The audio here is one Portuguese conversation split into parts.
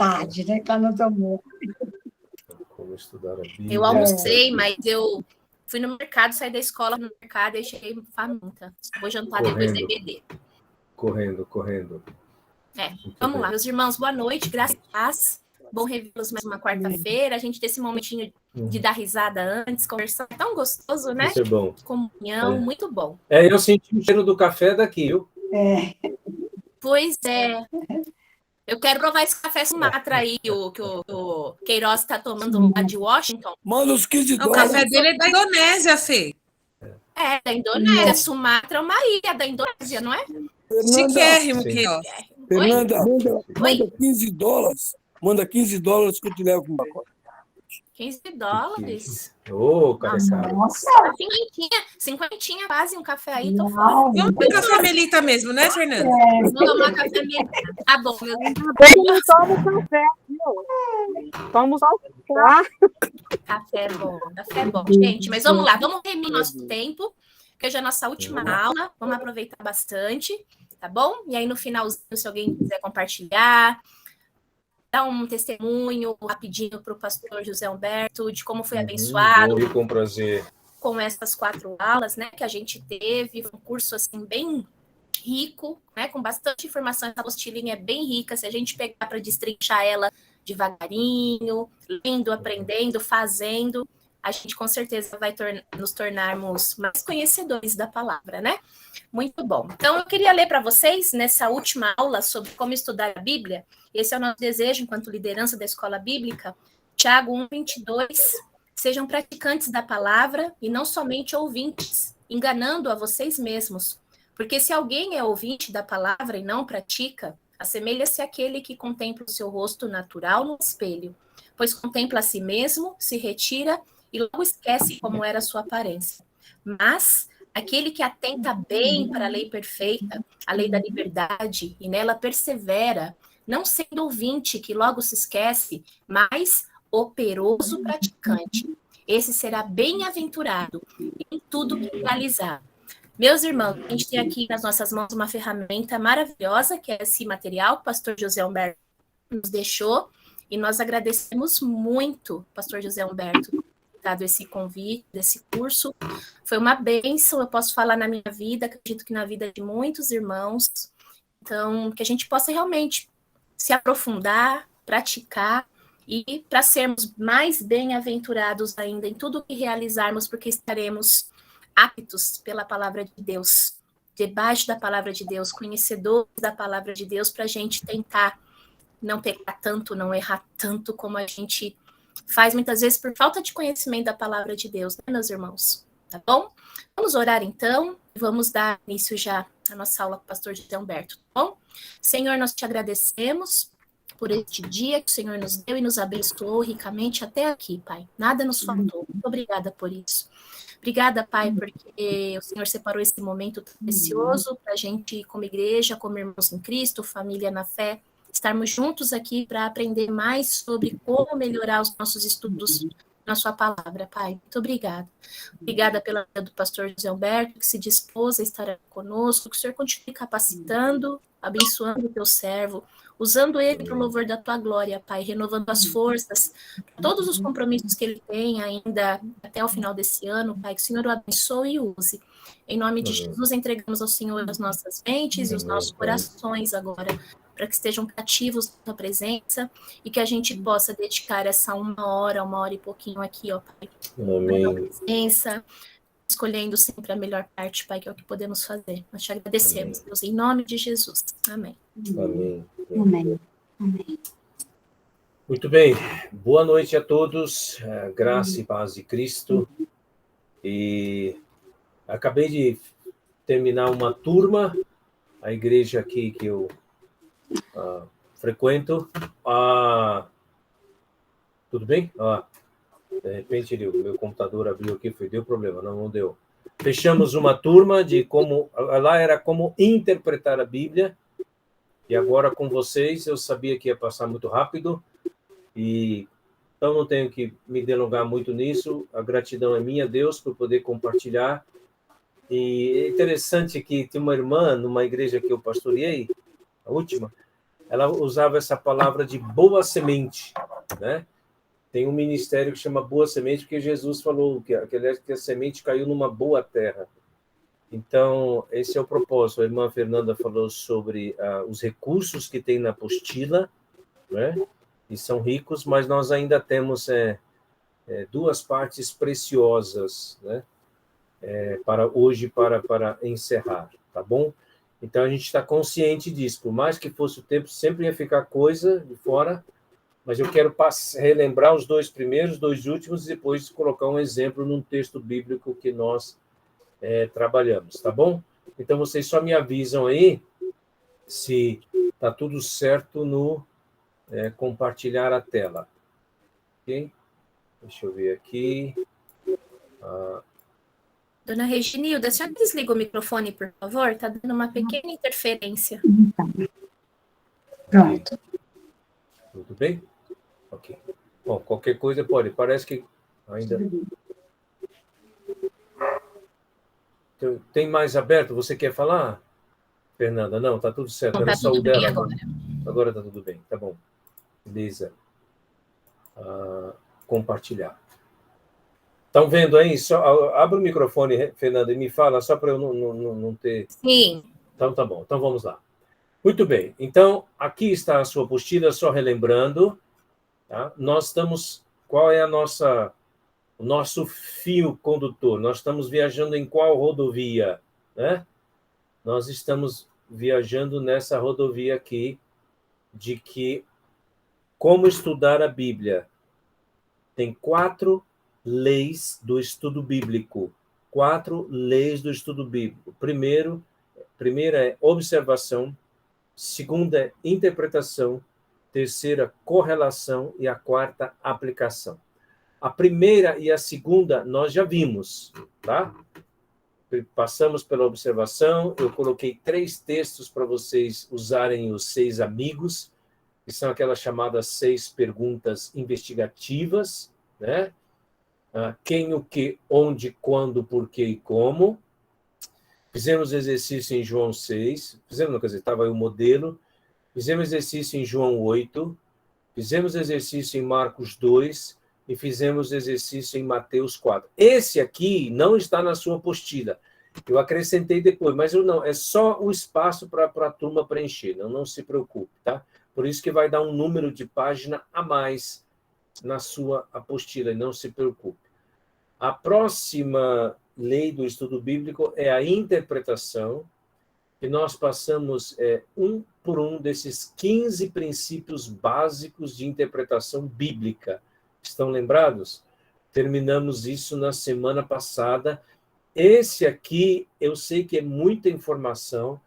tarde, né? Que ela não tomou. Como estudar a Bíblia. Eu almocei, mas eu fui no mercado, saí da escola no mercado e cheguei faminta. Vou jantar depois da EBD. Correndo. Vamos lá, meus irmãos, boa noite, graças a Deus. Bom revê-los mais uma quarta-feira. A gente ter esse momentinho de dar risada antes, conversar. É tão gostoso, né? Isso é bom. Comunhão, muito bom. Eu senti o cheiro do café daqui, viu? Pois é. Eu quero provar esse café Sumatra aí, que o Queiroz está tomando lá de Washington. Manda os 15 O dólares. café dele é da Indonésia, Fê. Da Indonésia. Sumatra é uma ilha da Indonésia, não é? Chiquérrimo, Queiroz. Fernanda, manda 15 dólares. Manda 15 dólares que eu te levo com uma coisa. 15 dólares. Ô, carecada. Nossa, Cinquentinha quase um café aí, tô fora. Vamos pro café Melita mesmo, né, Fernanda? Vamos tomar café mesmo. Tá bom, meu Deus. Eu não tomo café, viu? Tomo só Café é bom, gente. Mas vamos lá, vamos remir nosso tempo, que hoje é a nossa última aula. Vamos aproveitar bastante, tá bom? E aí, no finalzinho, se alguém quiser compartilhar, dar um testemunho rapidinho para o pastor José Humberto de como foi abençoado. Vou com prazer. Com essas 4 aulas, né, que a gente teve, um curso assim bem rico, né, com bastante informação. Essa apostilinha é bem rica, se a gente pegar para destrinchar ela devagarinho, lendo, aprendendo, fazendo, a gente com certeza vai nos tornarmos mais conhecedores da palavra, né? Muito bom. Então, eu queria ler para vocês, nessa última aula sobre como estudar a Bíblia, esse é o nosso desejo enquanto liderança da Escola Bíblica, Tiago 1:22, sejam praticantes da palavra e não somente ouvintes, enganando a vocês mesmos. Porque se alguém é ouvinte da palavra e não pratica, assemelha-se àquele que contempla o seu rosto natural no espelho, pois contempla a si mesmo, se retira e logo esquece como era a sua aparência. Mas aquele que atenta bem para a lei perfeita, a lei da liberdade, e nela persevera, não sendo ouvinte que logo se esquece, mas operoso praticante. Esse será bem-aventurado em tudo que realizar. Meus irmãos, a gente tem aqui nas nossas mãos uma ferramenta maravilhosa, que é esse material que o pastor José Humberto nos deixou, e nós agradecemos muito, pastor José Humberto, dado esse convite, desse curso. Foi uma bênção, eu posso falar na minha vida, acredito que na vida de muitos irmãos. Então, que a gente possa realmente se aprofundar, praticar, e para sermos mais bem-aventurados ainda em tudo que realizarmos, porque estaremos aptos pela palavra de Deus, debaixo da palavra de Deus, conhecedores da palavra de Deus, para a gente tentar não pecar tanto, não errar tanto como a gente faz muitas vezes por falta de conhecimento da palavra de Deus, né, meus irmãos? Tá bom? Vamos orar então, vamos dar início já à nossa aula com o pastor José Humberto, tá bom? Senhor, nós te agradecemos por este dia que o Senhor nos deu e nos abençoou ricamente até aqui, Pai. Nada nos faltou. Muito obrigada por isso. Obrigada, Pai, porque o Senhor separou esse momento tão precioso para a gente, como igreja, como irmãos em Cristo, família na fé, estarmos juntos aqui para aprender mais sobre como melhorar os nossos estudos na sua palavra, Pai. Muito obrigada. Obrigada pela vida do pastor José Humberto, que se dispôs a estar conosco, que o Senhor continue capacitando, abençoando o teu servo, usando ele para o louvor da tua glória, Pai, renovando as forças, todos os compromissos que ele tem ainda até o final desse ano, Pai, que o Senhor o abençoe e use. Em nome de Jesus, entregamos ao Senhor as nossas mentes e os nossos corações agora, para que estejam cativos da tua presença e que a gente possa dedicar essa uma hora e pouquinho aqui, ó, Pai, na tua presença, escolhendo sempre a melhor parte, Pai, que é o que podemos fazer. Nós te agradecemos, amém. Deus, em nome de Jesus. Amém. Amém. Amém. Amém. Muito bem. Boa noite a todos. Graça e paz de Cristo. E acabei de terminar uma turma, a igreja aqui que eu frequento. Tudo bem? De repente o meu computador abriu aqui, deu problema, não deu. Fechamos uma turma de como, lá era como interpretar a Bíblia, e agora com vocês, eu sabia que ia passar muito rápido, e então não tenho que me delongar muito nisso, a gratidão é minha, Deus, por poder compartilhar. E é interessante que tem uma irmã, numa igreja que eu pastoreei, a última, ela usava essa palavra de boa semente, né? Tem um ministério que chama Boa Semente, porque Jesus falou que a semente caiu numa boa terra. Então, esse é o propósito. A irmã Fernanda falou sobre os recursos que tem na apostila, né? E são ricos, mas nós ainda temos duas partes preciosas, né? Para hoje, para encerrar, tá bom? Então, a gente está consciente disso. Por mais que fosse o tempo, sempre ia ficar coisa de fora, mas eu quero relembrar os dois primeiros, dois últimos, e depois colocar um exemplo num texto bíblico que nós trabalhamos, tá bom? Então, vocês só me avisam aí se está tudo certo no compartilhar a tela. Ok? Deixa eu ver aqui. Dona Reginilda, a senhora desliga o microfone, por favor? Está dando uma pequena interferência. Pronto. Tudo bem? Ok. Bom, qualquer coisa pode. Parece que ainda... Tem mais aberto? Você quer falar, Fernanda? Não, está tudo certo. Não, Era tá só o tudo bem dela. agora. Agora está tudo bem. Tá bom. Beleza. Compartilhar. Estão vendo aí? Abre o microfone, Fernanda, e me fala, só para eu não ter... Sim. Então, tá bom. Então, vamos lá. Muito bem. Então, aqui está a sua apostila, só relembrando. Tá? Nós estamos... Qual é o nosso fio condutor? Nós estamos viajando em qual rodovia? Né? Nós estamos viajando nessa rodovia aqui de que como estudar a Bíblia. Tem 4 leis do estudo bíblico. 4 leis do estudo bíblico. Primeira é observação, segunda é interpretação, terceira, correlação e a quarta, aplicação. A primeira e a segunda nós já vimos, tá? Passamos pela observação, eu coloquei 3 textos para vocês usarem os 6 amigos, que são aquelas chamadas 6 perguntas investigativas, né? Quem, o que, onde, quando, porquê e como. Fizemos exercício em João 6, quer dizer, estava aí o modelo. Fizemos exercício em João 8, fizemos exercício em Marcos 2 e fizemos exercício em Mateus 4. Esse aqui não está na sua apostila. Eu acrescentei depois, mas eu não, é só o espaço para a turma preencher, não se preocupe, tá? Por isso que vai dar um número de página a mais na sua apostila, e não se preocupe. A próxima lei do estudo bíblico é a interpretação, e nós passamos um por um desses 15 princípios básicos de interpretação bíblica. Estão lembrados? Terminamos isso na semana passada. Esse aqui, eu sei que é muita informação,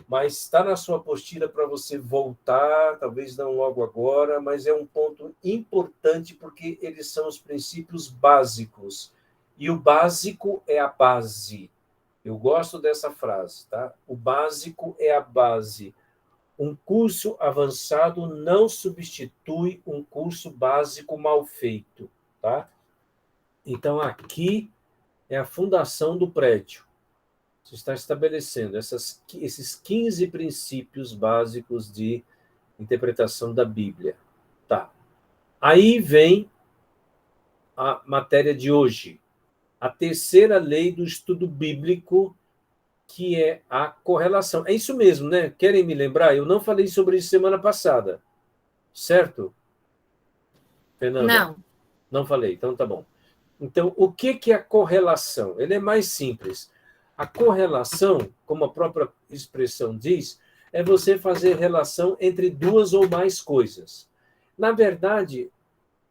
mas está na sua apostila para você voltar, talvez não logo agora, mas é um ponto importante porque eles são os princípios básicos. E o básico é a base. Eu gosto dessa frase, tá? O básico é a base. Um curso avançado não substitui um curso básico mal feito, tá? Então, aqui é a fundação do prédio. Você está estabelecendo esses 15 princípios básicos de interpretação da Bíblia. Tá. Aí vem a matéria de hoje. A terceira lei do estudo bíblico, que é a correlação. É isso mesmo, né? Querem me lembrar? Eu não falei sobre isso semana passada. Certo? Fernanda? Não. Não falei, então tá bom. Então, o que é a correlação? Ele é mais simples. A correlação, como a própria expressão diz, é você fazer relação entre 2 ou mais coisas. Na verdade,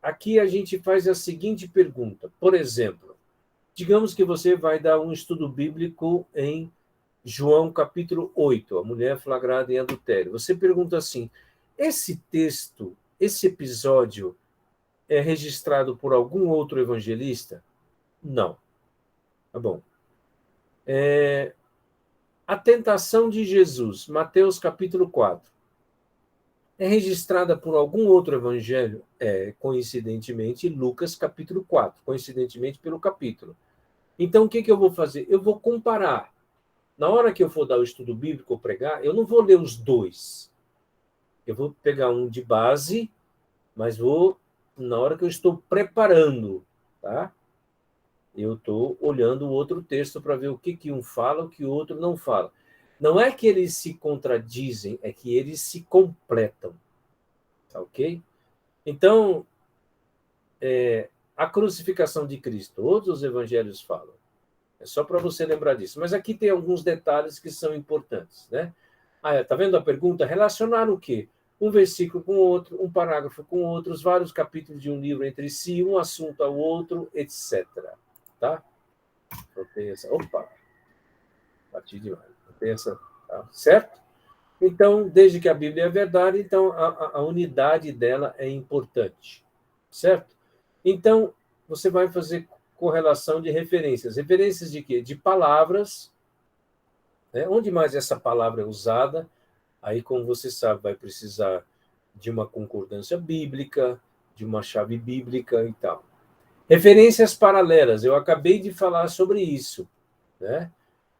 aqui a gente faz a seguinte pergunta. Por exemplo, digamos que você vai dar um estudo bíblico em João capítulo 8, a mulher flagrada em adultério. Você pergunta assim, esse texto, esse episódio é registrado por algum outro evangelista? Não. Tá bom. A tentação de Jesus, Mateus capítulo 4, é registrada por algum outro evangelho? Coincidentemente, Lucas capítulo 4, coincidentemente pelo capítulo. Então, o que eu vou fazer? Eu vou comparar. Na hora que eu for dar o estudo bíblico ou pregar, eu não vou ler os 2. Eu vou pegar um de base, mas vou, na hora que eu estou preparando, tá? Eu estou olhando o outro texto para ver o que um fala, o que o outro não fala. Não é que eles se contradizem, é que eles se completam. Tá ok? Então, a crucificação de Cristo, todos os evangelhos falam. É só para você lembrar disso. Mas aqui tem alguns detalhes que são importantes, né? Tá vendo a pergunta? Relacionar o quê? Um versículo com outro, um parágrafo com outros, vários capítulos de um livro entre si, um assunto ao outro, etc. Tá? Opa! Bati demais. Tá? Certo? Então, desde que a Bíblia é verdade, então a unidade dela é importante. Certo? Então, você vai fazer correlação de referências. Referências de quê? De palavras. Né? Onde mais essa palavra é usada? Aí, como você sabe, vai precisar de uma concordância bíblica, de uma chave bíblica e tal. Referências paralelas. Eu acabei de falar sobre isso. Né?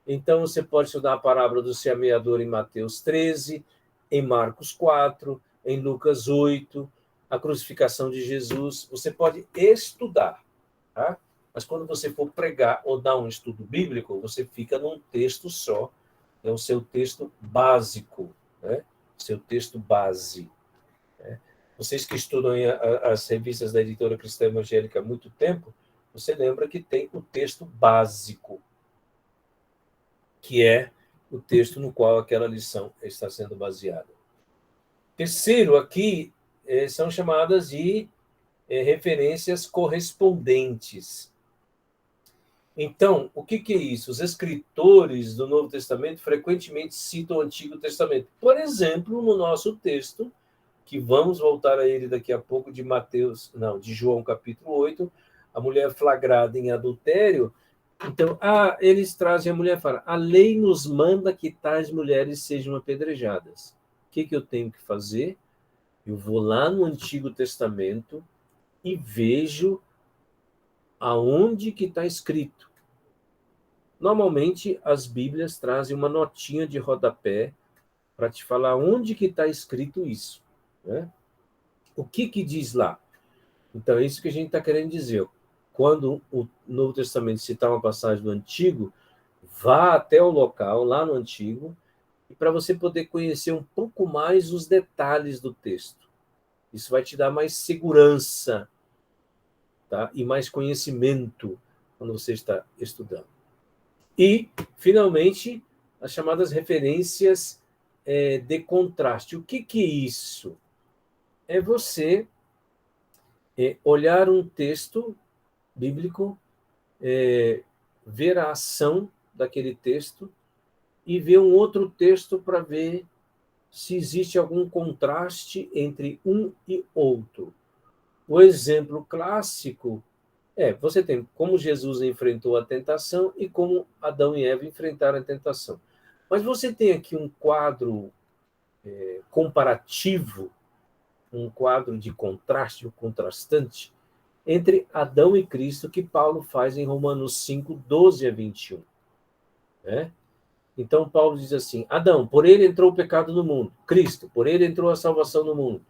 Então, você pode estudar a parábola do semeador em Mateus 13, em Marcos 4, em Lucas 8, a crucificação de Jesus. Você pode estudar, tá? Mas quando você for pregar ou dar um estudo bíblico, você fica num texto só. É o seu texto básico, né? Seu texto base. Né? Vocês que estudam as revistas da Editora Cristã Evangélica há muito tempo, você lembra que tem o texto básico, que é o texto no qual aquela lição está sendo baseada. Terceiro, aqui, são chamadas de referências correspondentes. Então, o que é isso? Os escritores do Novo Testamento frequentemente citam o Antigo Testamento. Por exemplo, no nosso texto, que vamos voltar a ele daqui a pouco, de João capítulo 8, a mulher flagrada em adultério. Então, eles trazem, a mulher fala, a lei nos manda que tais mulheres sejam apedrejadas. O que eu tenho que fazer? Eu vou lá no Antigo Testamento e vejo aonde que está escrito. Normalmente, as Bíblias trazem uma notinha de rodapé para te falar onde que está escrito isso. Né? O que diz lá? Então, é isso que a gente está querendo dizer. Quando o Novo Testamento citar uma passagem do Antigo, vá até o local, lá no Antigo, e para você poder conhecer um pouco mais os detalhes do texto. Isso vai te dar mais segurança, tá? E mais conhecimento quando você está estudando. E, finalmente, as chamadas referências de contraste. O que é isso? É você olhar um texto bíblico, ver a ação daquele texto e ver um outro texto para ver se existe algum contraste entre um e outro. O exemplo clássico você tem como Jesus enfrentou a tentação e como Adão e Eva enfrentaram a tentação. Mas você tem aqui um quadro comparativo, um quadro de contraste, contrastante, entre Adão e Cristo, que Paulo faz em Romanos 5, 12 a 21. Né? Então, Paulo diz assim, Adão, por ele entrou o pecado no mundo. Cristo, por ele entrou a salvação no mundo.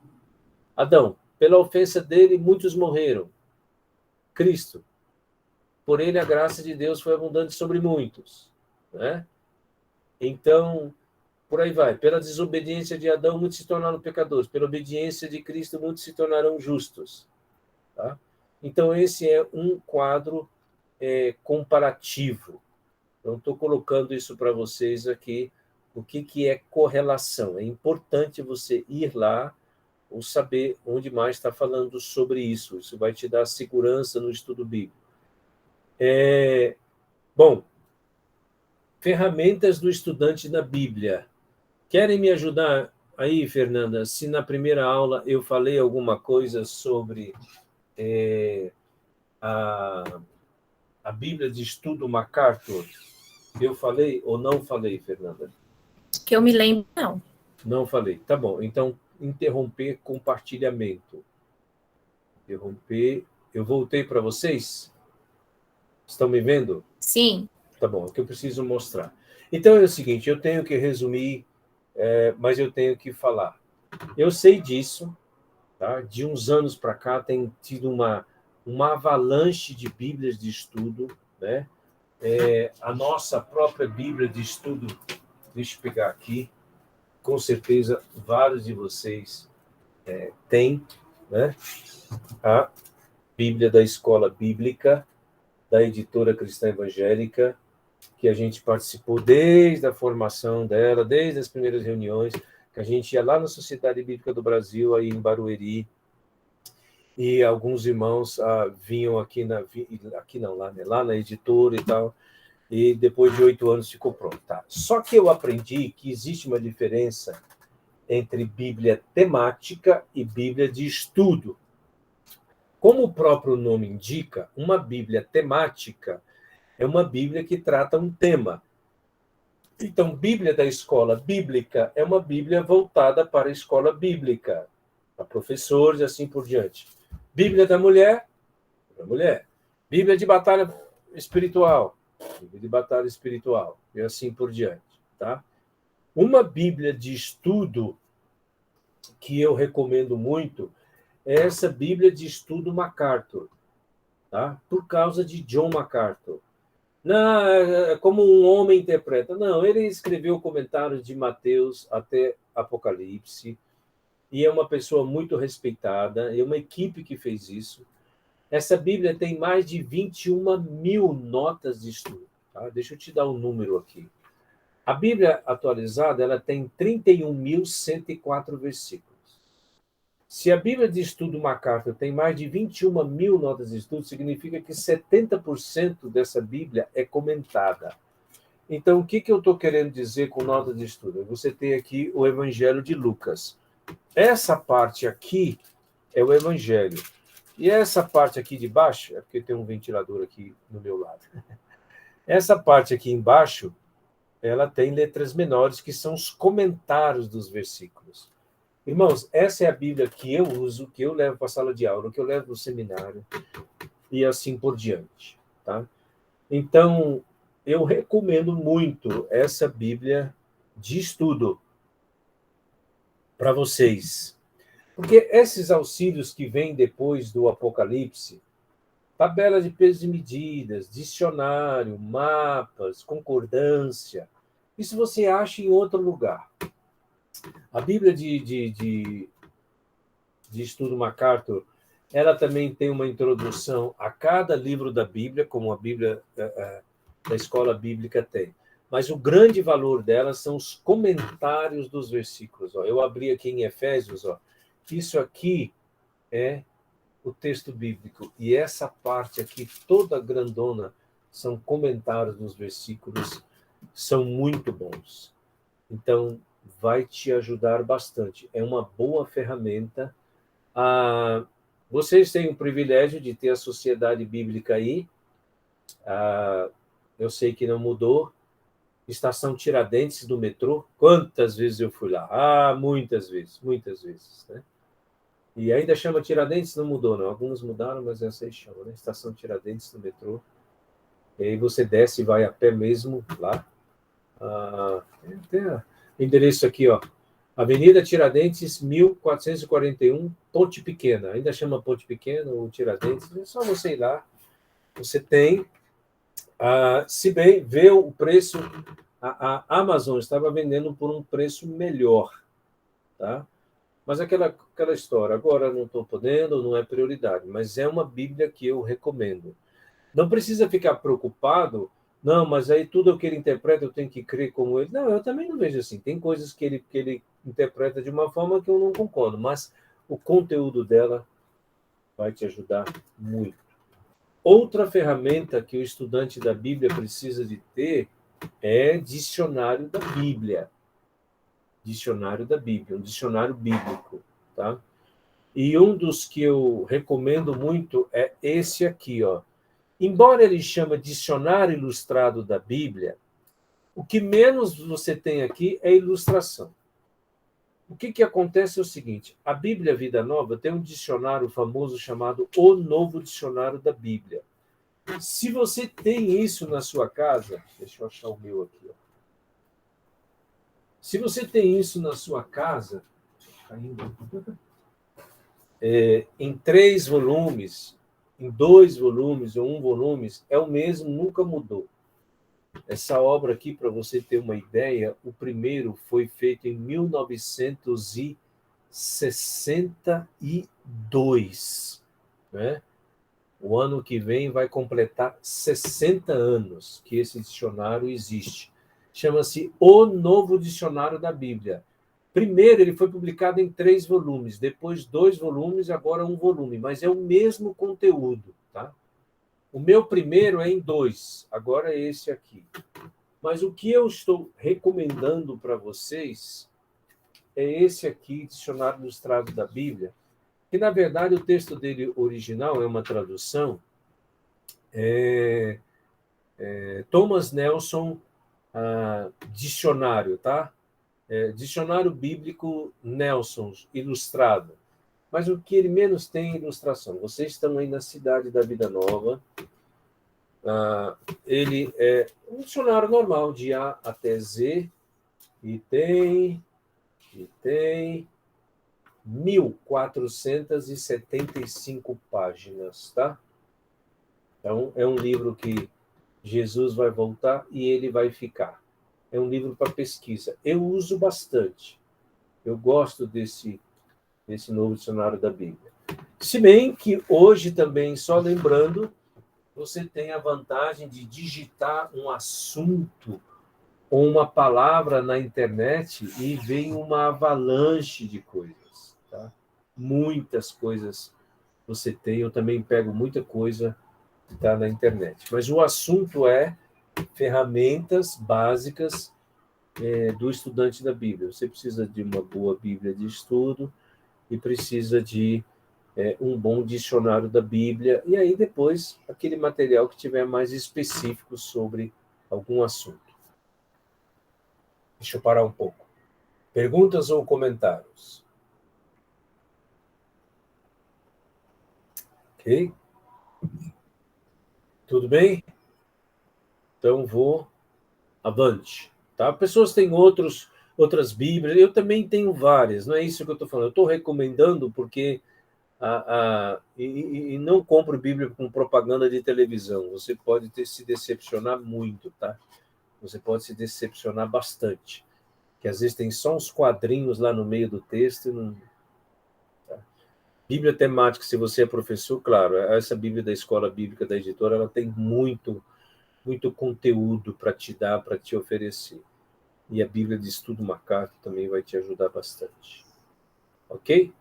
Adão, pela ofensa dele, muitos morreram. Cristo, por ele a graça de Deus foi abundante sobre muitos. Né? Então, por aí vai. Pela desobediência de Adão, muitos se tornaram pecadores. Pela obediência de Cristo, muitos se tornarão justos. Tá? Então, esse é um quadro comparativo. Então, estou colocando isso para vocês aqui, o que é correlação. É importante você ir lá ou saber onde mais está falando sobre isso. Isso vai te dar segurança no estudo bíblico. Bom, ferramentas do estudante na Bíblia. Querem me ajudar aí, Fernanda? Se na primeira aula eu falei alguma coisa sobre a Bíblia de Estudo MacArthur, eu falei ou não falei, Fernanda? Que eu me lembro, não. Não falei. Tá bom. Então, interromper compartilhamento. Interromper. Eu voltei para vocês? Estão me vendo? Sim. Tá bom, é que eu preciso mostrar. Então, é o seguinte, eu tenho que resumir, mas eu tenho que falar. Eu sei disso, tá? De uns anos para cá tem tido uma avalanche de Bíblias de estudo, né? A nossa própria Bíblia de estudo, deixa eu pegar aqui, com certeza vários de vocês têm, né? A Bíblia da Escola Bíblica, da Editora Cristã Evangélica, que a gente participou desde a formação dela, desde as primeiras reuniões, que a gente ia lá na Sociedade Bíblica do Brasil, aí em Barueri, e alguns irmãos vinham aqui não, lá na editora e tal, e depois de 8 anos ficou pronto. Tá? Só que eu aprendi que existe uma diferença entre Bíblia temática e Bíblia de estudo. Como o próprio nome indica, uma Bíblia temática é uma Bíblia que trata um tema. Então, Bíblia da Escola Bíblica é uma Bíblia voltada para a escola bíblica, para professores e assim por diante. Bíblia da mulher, para mulher. Bíblia de batalha espiritual, Bíblia de batalha espiritual, e assim por diante. Tá? Uma Bíblia de estudo que eu recomendo muito é essa Bíblia de estudo MacArthur, tá? Por causa de John MacArthur. Não, é como um homem interpreta. Não, ele escreveu comentários de Mateus até Apocalipse, e é uma pessoa muito respeitada, é uma equipe que fez isso. Essa Bíblia tem mais de 21.000 notas de estudo. Tá? Deixa eu te dar um número aqui. A Bíblia atualizada ela tem 31.104 versículos. Se a Bíblia de estudo MacArthur tem mais de 21.000 notas de estudo, significa que 70% dessa Bíblia é comentada. Então, o que eu estou querendo dizer com nota de estudo? Você tem aqui o Evangelho de Lucas. Essa parte aqui é o Evangelho. E essa parte aqui de baixo, é porque tem um ventilador aqui no meu lado. Essa parte aqui embaixo, ela tem letras menores, que são os comentários dos versículos. Irmãos, essa é a Bíblia que eu uso, que eu levo para a sala de aula, que eu levo para o seminário, e assim por diante. Tá? Então, eu recomendo muito essa Bíblia de estudo para vocês. Porque esses auxílios que vêm depois do Apocalipse, tabela de pesos e medidas, dicionário, mapas, concordância, isso você acha em outro lugar. A Bíblia de estudo MacArthur, ela também tem uma introdução a cada livro da Bíblia, como a Bíblia da Escola Bíblica tem. Mas o grande valor dela são os comentários dos versículos. Ó. Eu abri aqui em Efésios, ó. Isso aqui é o texto bíblico. E essa parte aqui, toda grandona, são comentários dos versículos, são muito bons. Então, vai te ajudar bastante. É uma boa ferramenta. Vocês têm o privilégio de ter a Sociedade Bíblica aí. Eu sei que não mudou. Estação Tiradentes do metrô. Quantas vezes eu fui lá? Muitas vezes. Né? E ainda chama Tiradentes, não mudou, não. Alguns mudaram, mas essa aí chama, né? Estação Tiradentes do metrô. E aí você desce e vai a pé mesmo lá. Tem endereço aqui, ó. Avenida Tiradentes, 1441, Ponte Pequena. Ainda chama Ponte Pequena ou Tiradentes. É só você ir lá. Você tem. Se bem, vê o preço. A Amazon estava vendendo por um preço melhor. Tá? Mas aquela história, agora não estou podendo, não é prioridade. Mas é uma Bíblia que eu recomendo. Não precisa ficar preocupado. Não, mas aí tudo o que ele interpreta eu tenho que crer como ele. Não, eu também não vejo assim. Tem coisas que ele interpreta de uma forma que eu não concordo, mas o conteúdo dela vai te ajudar muito. Outra ferramenta que o estudante da Bíblia precisa de ter é dicionário da Bíblia. Dicionário da Bíblia, um dicionário bíblico. Tá? E um dos que eu recomendo muito é esse aqui, ó. Embora ele chama Dicionário Ilustrado da Bíblia, o que menos você tem aqui é ilustração. O que acontece é o seguinte, a Bíblia Vida Nova tem um dicionário famoso chamado O Novo Dicionário da Bíblia. Se você tem isso na sua casa, deixa eu achar o meu aqui. Ó. Se você tem isso na sua casa, caindo. Em 3 volumes, em 2 volumes ou 1 volume, é o mesmo, nunca mudou. Essa obra aqui, para você ter uma ideia, o primeiro foi feito em 1962, né? O ano que vem vai completar 60 anos que esse dicionário existe. Chama-se O Novo Dicionário da Bíblia. Primeiro, ele foi publicado em 3 volumes, depois 2 volumes, agora 1 volume, mas é o mesmo conteúdo, tá? O meu primeiro é em 2, agora é esse aqui. Mas o que eu estou recomendando para vocês é esse aqui, Dicionário Ilustrado da Bíblia, que, na verdade, o texto dele original é uma tradução, Thomas Nelson Dicionário, tá? Dicionário Bíblico Nelson, ilustrado. Mas o que ele menos tem é ilustração. Vocês estão aí na Cidade da Vida Nova. Ele é um dicionário normal, de A até Z, e tem 1.475 páginas, tá? Então, é um livro que Jesus vai voltar e ele vai ficar. É um livro para pesquisa. Eu uso bastante. Eu gosto desse novo dicionário da Bíblia. Se bem que hoje também, só lembrando, você tem a vantagem de digitar um assunto ou uma palavra na internet e vem uma avalanche de coisas, tá? Muitas coisas você tem, eu também pego muita coisa que está na internet. Mas o assunto é ferramentas básicas do estudante da Bíblia. Você precisa de uma boa Bíblia de estudo e precisa de um bom dicionário da Bíblia, e aí depois aquele material que tiver mais específico sobre algum assunto. Deixa eu parar um pouco. Perguntas ou comentários? Ok? Tudo bem? Então vou avante. Tá? Pessoas têm outras Bíblias, eu também tenho várias, não é isso que eu estou falando. Eu estou recomendando porque e não compro Bíblia com propaganda de televisão. Você pode se decepcionar muito, tá? Você pode se decepcionar bastante. Que às vezes tem só uns quadrinhos lá no meio do texto. E não... tá? Bíblia temática, se você é professor, claro, essa Bíblia da Escola Bíblica da Editora, ela tem muito conteúdo para te dar, para te oferecer. E a Bíblia de Estudo MacArthur também vai te ajudar bastante. Ok?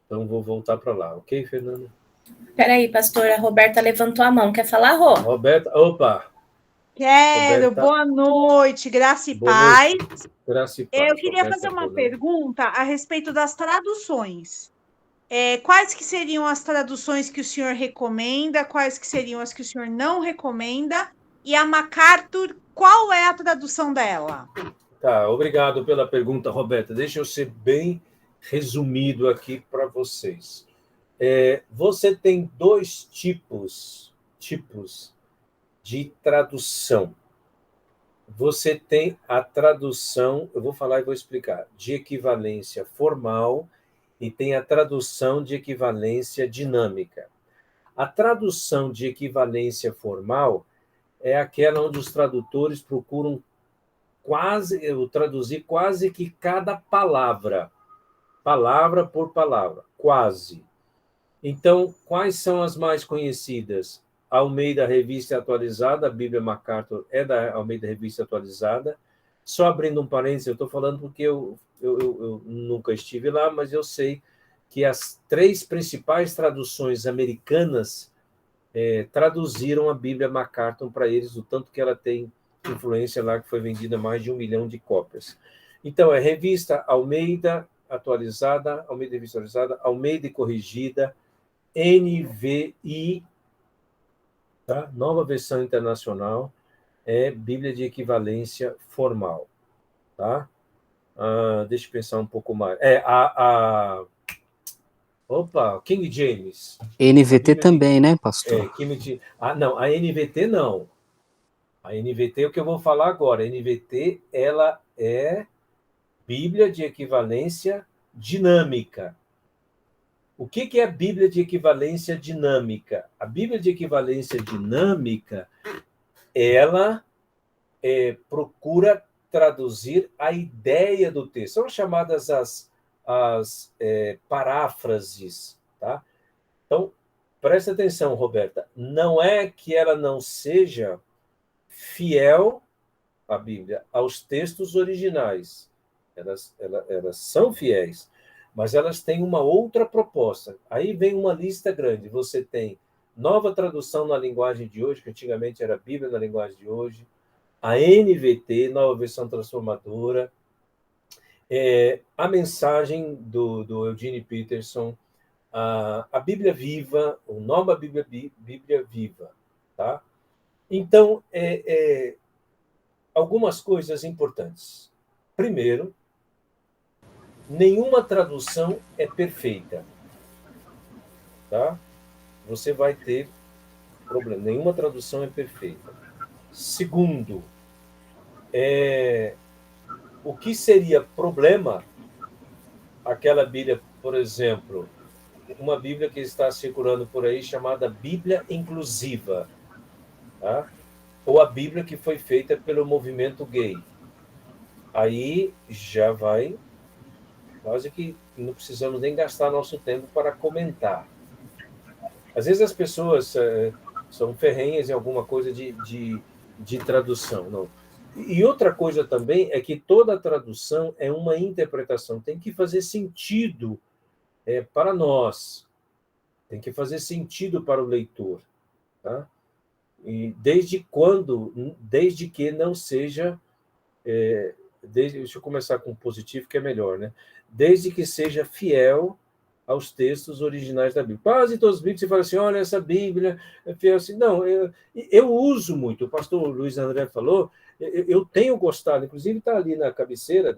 Então, vou voltar para lá. Ok, Fernanda? Peraí, pastor, a Roberta levantou a mão. Quer falar, Rô? Roberta, opa! Quero, Roberta, boa noite, graça e boa paz. noite. Graça e paz. Eu queria Roberta fazer uma Fernanda. pergunta a respeito das traduções. Quais que seriam as traduções que o senhor recomenda? Quais que seriam as que o senhor não recomenda? E a MacArthur, qual é a tradução dela? Tá, obrigado pela pergunta, Roberta. Deixa eu ser bem resumido aqui para vocês. Você tem 2 tipos de tradução. Você tem a tradução, eu vou falar e vou explicar, de equivalência formal e tem a tradução de equivalência dinâmica. A tradução de equivalência formal é aquela onde os tradutores procuram traduzir quase que cada palavra por palavra, quase. Então, quais são as mais conhecidas? Almeida Revista Atualizada, a Bíblia MacArthur é da Almeida Revista Atualizada. Só abrindo um parênteses, eu estou falando porque eu nunca estive lá, mas eu sei que as 3 principais traduções americanas traduziram a Bíblia MacArthur para eles, o tanto que ela tem influência lá, que foi vendida mais de 1 milhão de cópias. Então, é Revista Almeida Atualizada, Almeida Revista Atualizada, Almeida e Corrigida, NVI, tá? Nova Versão Internacional, é Bíblia de Equivalência Formal. Tá? Deixa eu pensar um pouco mais. King James. NVT também, né, pastor? Não, a NVT não. A NVT é o que eu vou falar agora. A NVT, ela é Bíblia de Equivalência dinâmica. O que é a Bíblia de equivalência dinâmica? A Bíblia de equivalência dinâmica, ela procura traduzir a ideia do texto. São chamadas as paráfrases. Tá? Então, presta atenção, Roberta. Não é que ela não seja fiel, a Bíblia, aos textos originais. Elas são fiéis, mas elas têm uma outra proposta. Aí vem uma lista grande. Você tem nova tradução na linguagem de hoje, que antigamente era Bíblia na linguagem de hoje, a NVT, nova versão transformadora, a mensagem do Eugene Peterson, a Bíblia Viva, a nova Bíblia Viva. Tá? Então, algumas coisas importantes. Primeiro, nenhuma tradução é perfeita. Tá? Você vai ter problema. Nenhuma tradução é perfeita. Segundo, o que seria problema? Aquela Bíblia, por exemplo, uma Bíblia que está circulando por aí chamada Bíblia Inclusiva. Tá? Ou a Bíblia que foi feita pelo movimento gay. Aí já vai, quase que não precisamos nem gastar nosso tempo para comentar. Às vezes as pessoas são ferrenhas em alguma coisa de tradução. Não. E outra coisa também é que toda tradução é uma interpretação, tem que fazer sentido para nós, tem que fazer sentido para o leitor. Tá? E desde que não seja, deixa eu começar com o positivo, que é melhor, né? Desde que seja fiel aos textos originais da Bíblia. Quase todos os Bíblias, você fala assim, olha, essa Bíblia é fiel assim. Não, eu uso muito, o pastor Luiz André falou, eu tenho gostado, inclusive está ali na cabeceira,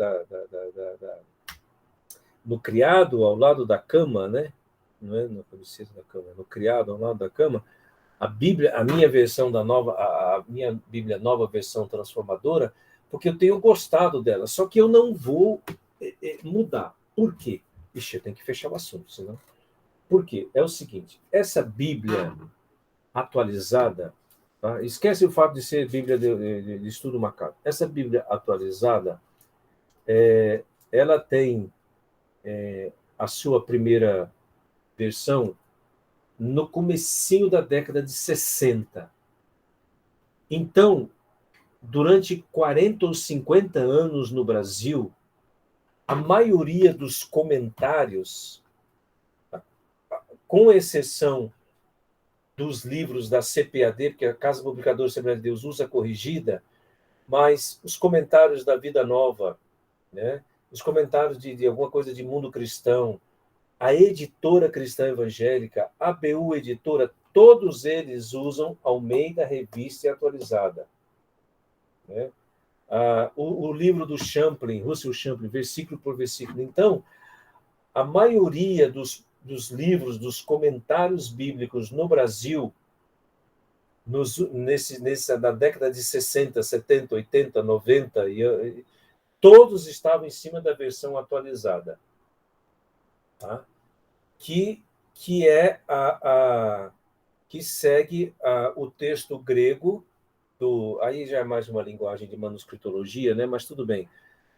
no criado, ao lado da cama, né? Não é na cabeceira da cama, é no criado, ao lado da cama, a Bíblia, a minha versão a minha Bíblia nova versão transformadora, porque eu tenho gostado dela, só que eu não vou mudar. Por quê? Ixi, eu tenho que fechar o assunto, senão. Por quê? É o seguinte, essa Bíblia atualizada, tá? Esquece o fato de ser Bíblia de estudo macabro. Essa Bíblia atualizada, ela tem a sua primeira versão no comecinho da década de 60. Então, durante 40 ou 50 anos no Brasil, a maioria dos comentários, com exceção dos livros da CPAD, porque a Casa Publicadora Assembleia de Deus usa corrigida, mas os comentários da Vida Nova, né? Os comentários de alguma coisa de Mundo Cristão, a Editora Cristã Evangélica, a ABU Editora, todos eles usam Almeida Revista e Atualizada. Né? O livro do Champlin, Russell Champlin, versículo por versículo. Então, a maioria dos livros, dos comentários bíblicos no Brasil, na década de 60, 70, 80, 90, todos estavam em cima da versão atualizada. Tá? Que segue o texto grego, aí já é mais uma linguagem de manuscritologia, né? Mas tudo bem,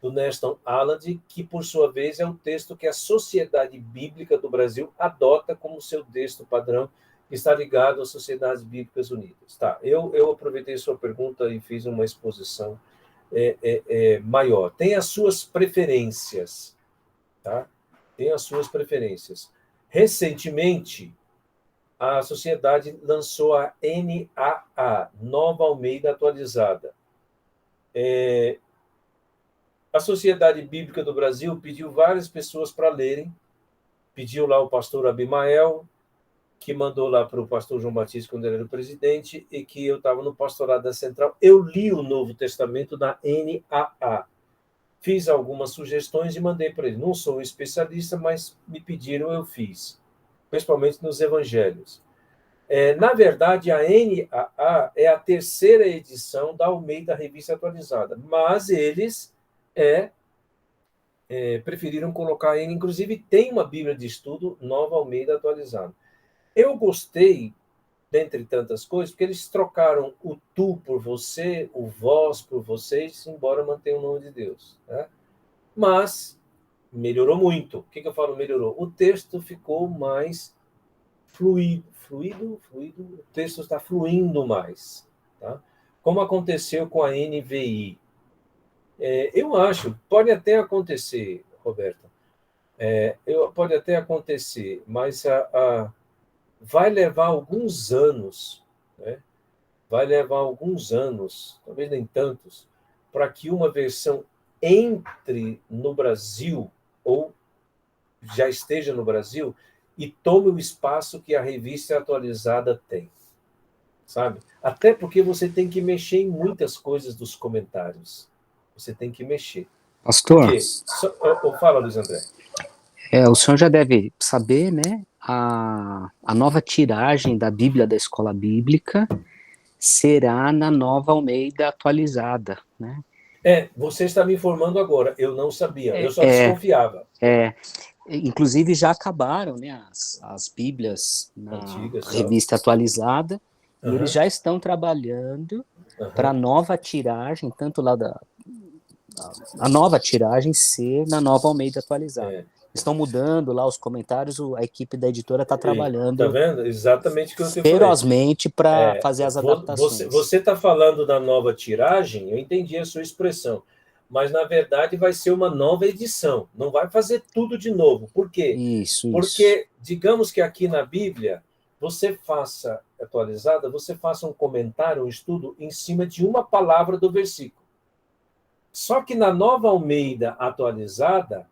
do Neston Aland, que, por sua vez, é o texto que a Sociedade Bíblica do Brasil adota como seu texto padrão, que está ligado às Sociedades Bíblicas Unidas. Tá, eu aproveitei sua pergunta e fiz uma exposição maior. Tem as suas preferências, tá? Tem as suas preferências. Recentemente, a sociedade lançou a NAA, Nova Almeida Atualizada. A Sociedade Bíblica do Brasil pediu várias pessoas para lerem, pediu lá o pastor Abimael, que mandou lá para o pastor João Batista, quando ele era o presidente, e que eu estava no pastorado da Central. Eu li o Novo Testamento da NAA. Fiz algumas sugestões e mandei para ele. Não sou um especialista, mas me pediram, eu fiz. Principalmente nos evangelhos. Na verdade, a NAA é a terceira edição da Almeida Revista Atualizada, mas eles preferiram colocar ele, inclusive tem uma Bíblia de Estudo Nova Almeida atualizada. Eu gostei, dentre tantas coisas, porque eles trocaram o tu por você, o vós por vocês, embora mantenham o nome de Deus. Né? Mas melhorou muito. O que eu falo melhorou? O texto ficou mais fluido. O texto está fluindo mais. Tá? Como aconteceu com a NVI. Eu acho, pode até acontecer, Roberta, pode até acontecer, mas vai levar alguns anos, né? Vai levar alguns anos, talvez nem tantos, para que uma versão entre no Brasil, ou já esteja no Brasil, e tome o espaço que a revista atualizada tem. Sabe? Até porque você tem que mexer em muitas coisas dos comentários. Você tem que mexer. Pastor, Fala, Luiz André. O senhor já deve saber, né? A nova tiragem da Bíblia da Escola Bíblica será na Nova Almeida atualizada, né? Você está me informando agora. Eu não sabia. Eu só desconfiava. Inclusive já acabaram, né, as Bíblias na Antigas, revista atualizada, e eles já estão trabalhando para a nova tiragem, tanto lá a nova tiragem ser na Nova Almeida atualizada. Estão mudando lá os comentários, a equipe da editora está trabalhando. Tá vendo? Exatamente o que eu te ferozmente para fazer as adaptações. Você está falando da nova tiragem, eu entendi a sua expressão, mas na verdade vai ser uma nova edição, não vai fazer tudo de novo. Por quê? Porque, digamos que aqui na Bíblia, você faça um comentário, um estudo em cima de uma palavra do versículo. Só que na Nova Almeida atualizada,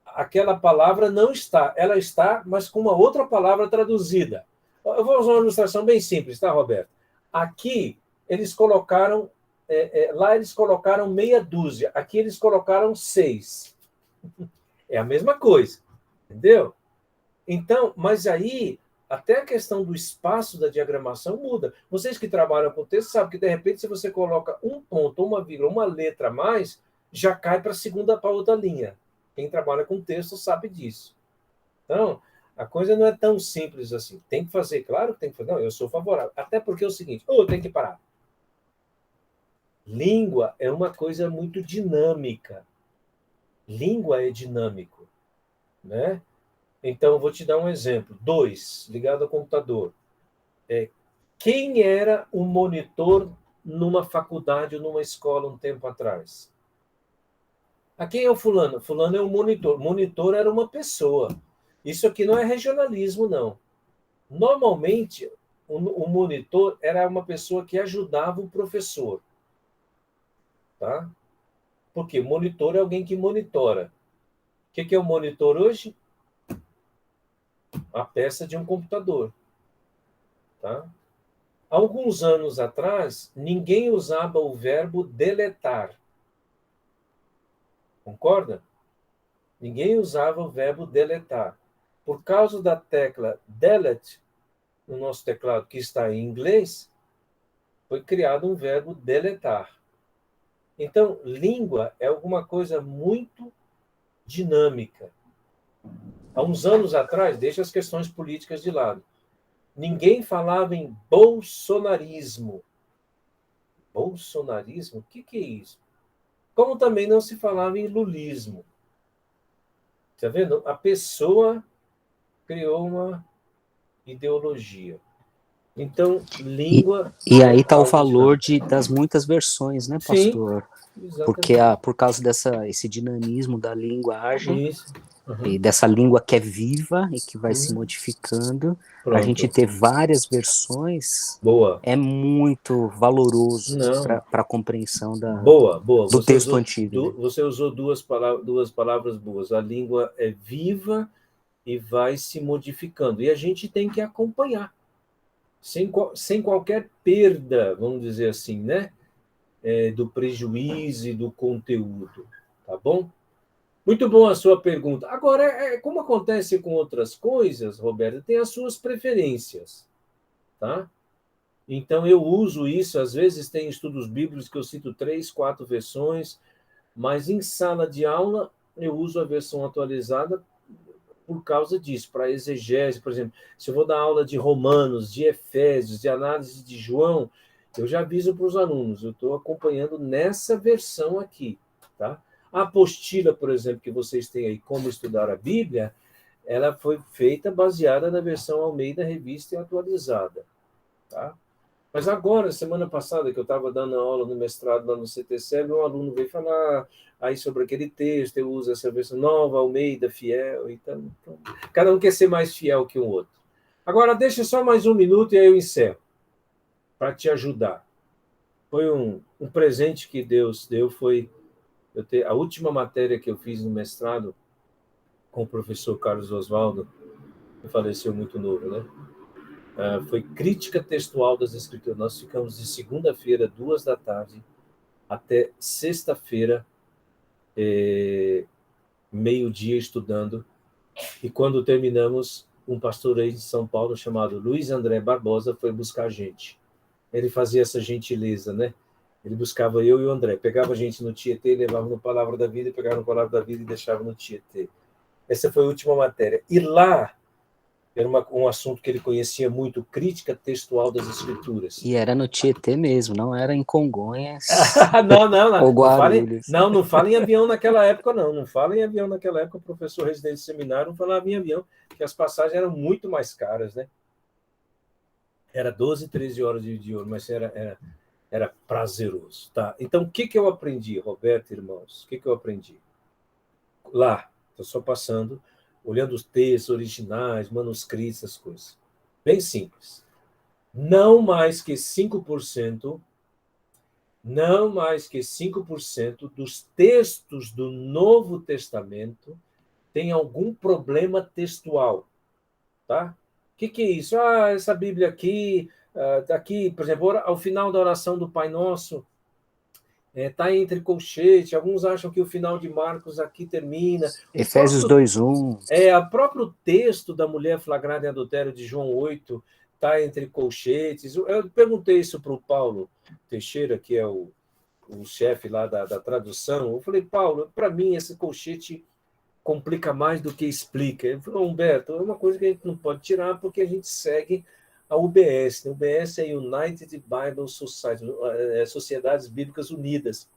aquela palavra não está. Ela está, mas com uma outra palavra traduzida. Eu vou usar uma ilustração bem simples, tá, Roberto? Aqui, eles colocaram... lá eles colocaram meia dúzia. Aqui eles colocaram 6. É a mesma coisa. Entendeu? Então, mas aí, até a questão do espaço da diagramação muda. Vocês que trabalham com texto sabem que, de repente, se você coloca um ponto, uma vírgula, uma letra a mais, já cai para outra linha. Quem trabalha com texto sabe disso. Então, a coisa não é tão simples assim. Tem que fazer, claro que tem que fazer. Não, eu sou favorável. Até porque é o seguinte, tem que parar. Língua é uma coisa muito dinâmica. Língua é dinâmico, né? Então, eu vou te dar um exemplo. 2, ligado ao computador. Quem era o monitor numa faculdade ou numa escola um tempo atrás? A quem é o fulano? Fulano é o monitor. Monitor era uma pessoa. Isso aqui não é regionalismo, não. Normalmente, o monitor era uma pessoa que ajudava o professor. Tá? Porque monitor é alguém que monitora. O que é o monitor hoje? A peça de um computador. Tá? Alguns anos atrás, ninguém usava o verbo deletar. Concorda? Ninguém usava o verbo deletar. Por causa da tecla delete, no nosso teclado que está em inglês, foi criado um verbo deletar. Então, língua é alguma coisa muito dinâmica. Há uns anos atrás, deixa as questões políticas de lado, ninguém falava em bolsonarismo. Bolsonarismo? O que é isso? Como também não se falava em lulismo. Está vendo? A pessoa criou uma ideologia. Então, língua... E aí está o valor das muitas versões, né, pastor? Sim, porque por causa esse dinamismo da linguagem, isso. E dessa língua que é viva e que vai se modificando, a gente ter várias versões é muito valoroso para a compreensão do texto antigo. Você usou duas palavras boas. A língua é viva e vai se modificando. E a gente tem que acompanhar. Sem qualquer perda, vamos dizer assim, né? Do prejuízo e do conteúdo. Tá bom? Muito bom a sua pergunta. Agora, como acontece com outras coisas, Roberto, tem as suas preferências, tá? Então, eu uso isso, às vezes tem estudos bíblicos que eu cito 3, 4 versões, mas em sala de aula, eu uso a versão atualizada por causa disso, para exegese, por exemplo, se eu vou dar aula de Romanos, de Efésios, de análise de João, eu já aviso para os alunos, eu estou acompanhando nessa versão aqui, tá? A apostila, por exemplo, que vocês têm aí, Como Estudar a Bíblia, ela foi feita baseada na versão Almeida Revista e Atualizada, tá? Mas agora, semana passada, que eu estava dando aula no mestrado lá no CTCL, um aluno veio falar aí sobre aquele texto, eu uso essa versão nova, Almeida, fiel, então cada um quer ser mais fiel que o outro. Agora, deixa só mais um minuto e aí eu encerro, para te ajudar. Foi um presente que Deus deu, foi a última matéria que eu fiz no mestrado com o professor Carlos Oswaldo, que faleceu muito novo, né? Foi crítica textual das Escrituras. Nós ficamos de segunda-feira, 14h, até sexta-feira, meio-dia, estudando. E quando terminamos, um pastor aí de São Paulo, chamado Luiz André Barbosa, foi buscar a gente. Ele fazia essa gentileza, né? Ele buscava eu e o André. Pegava a gente no Tietê, levava no Palavra da Vida, pegava no Palavra da Vida e deixava no Tietê. Essa foi a última matéria. E lá, era um assunto que ele conhecia muito, crítica textual das Escrituras. E era no Tietê mesmo, não era em Congonhas não. ou Guarulhos. Não fala em avião naquela época, não. Não fala em avião naquela época. O professor residente de seminário não falava em avião, porque as passagens eram muito mais caras, né? Era 12, 13 horas de ouro, mas era prazeroso. Tá? Então, o que eu aprendi, Roberto, irmãos? O que eu aprendi? Lá, estou só passando, olhando os textos originais, manuscritos, essas coisas. Bem simples. Não mais que 5% dos textos do Novo Testamento tem algum problema textual. Tá? O que é isso? Essa Bíblia aqui, aqui, por exemplo, ao final da oração do Pai Nosso, está entre colchete. Alguns acham que o final de Marcos aqui termina. Efésios 2:1. O próprio texto da mulher flagrada em adultério de João 8 está entre colchetes. Eu perguntei isso para o Paulo Teixeira, que é o chefe lá da tradução. Eu falei, Paulo, para mim esse colchete complica mais do que explica. Ele falou, Humberto, é uma coisa que a gente não pode tirar porque a gente segue a UBS. A UBS é United Bible Society, Sociedades Bíblicas Unidas.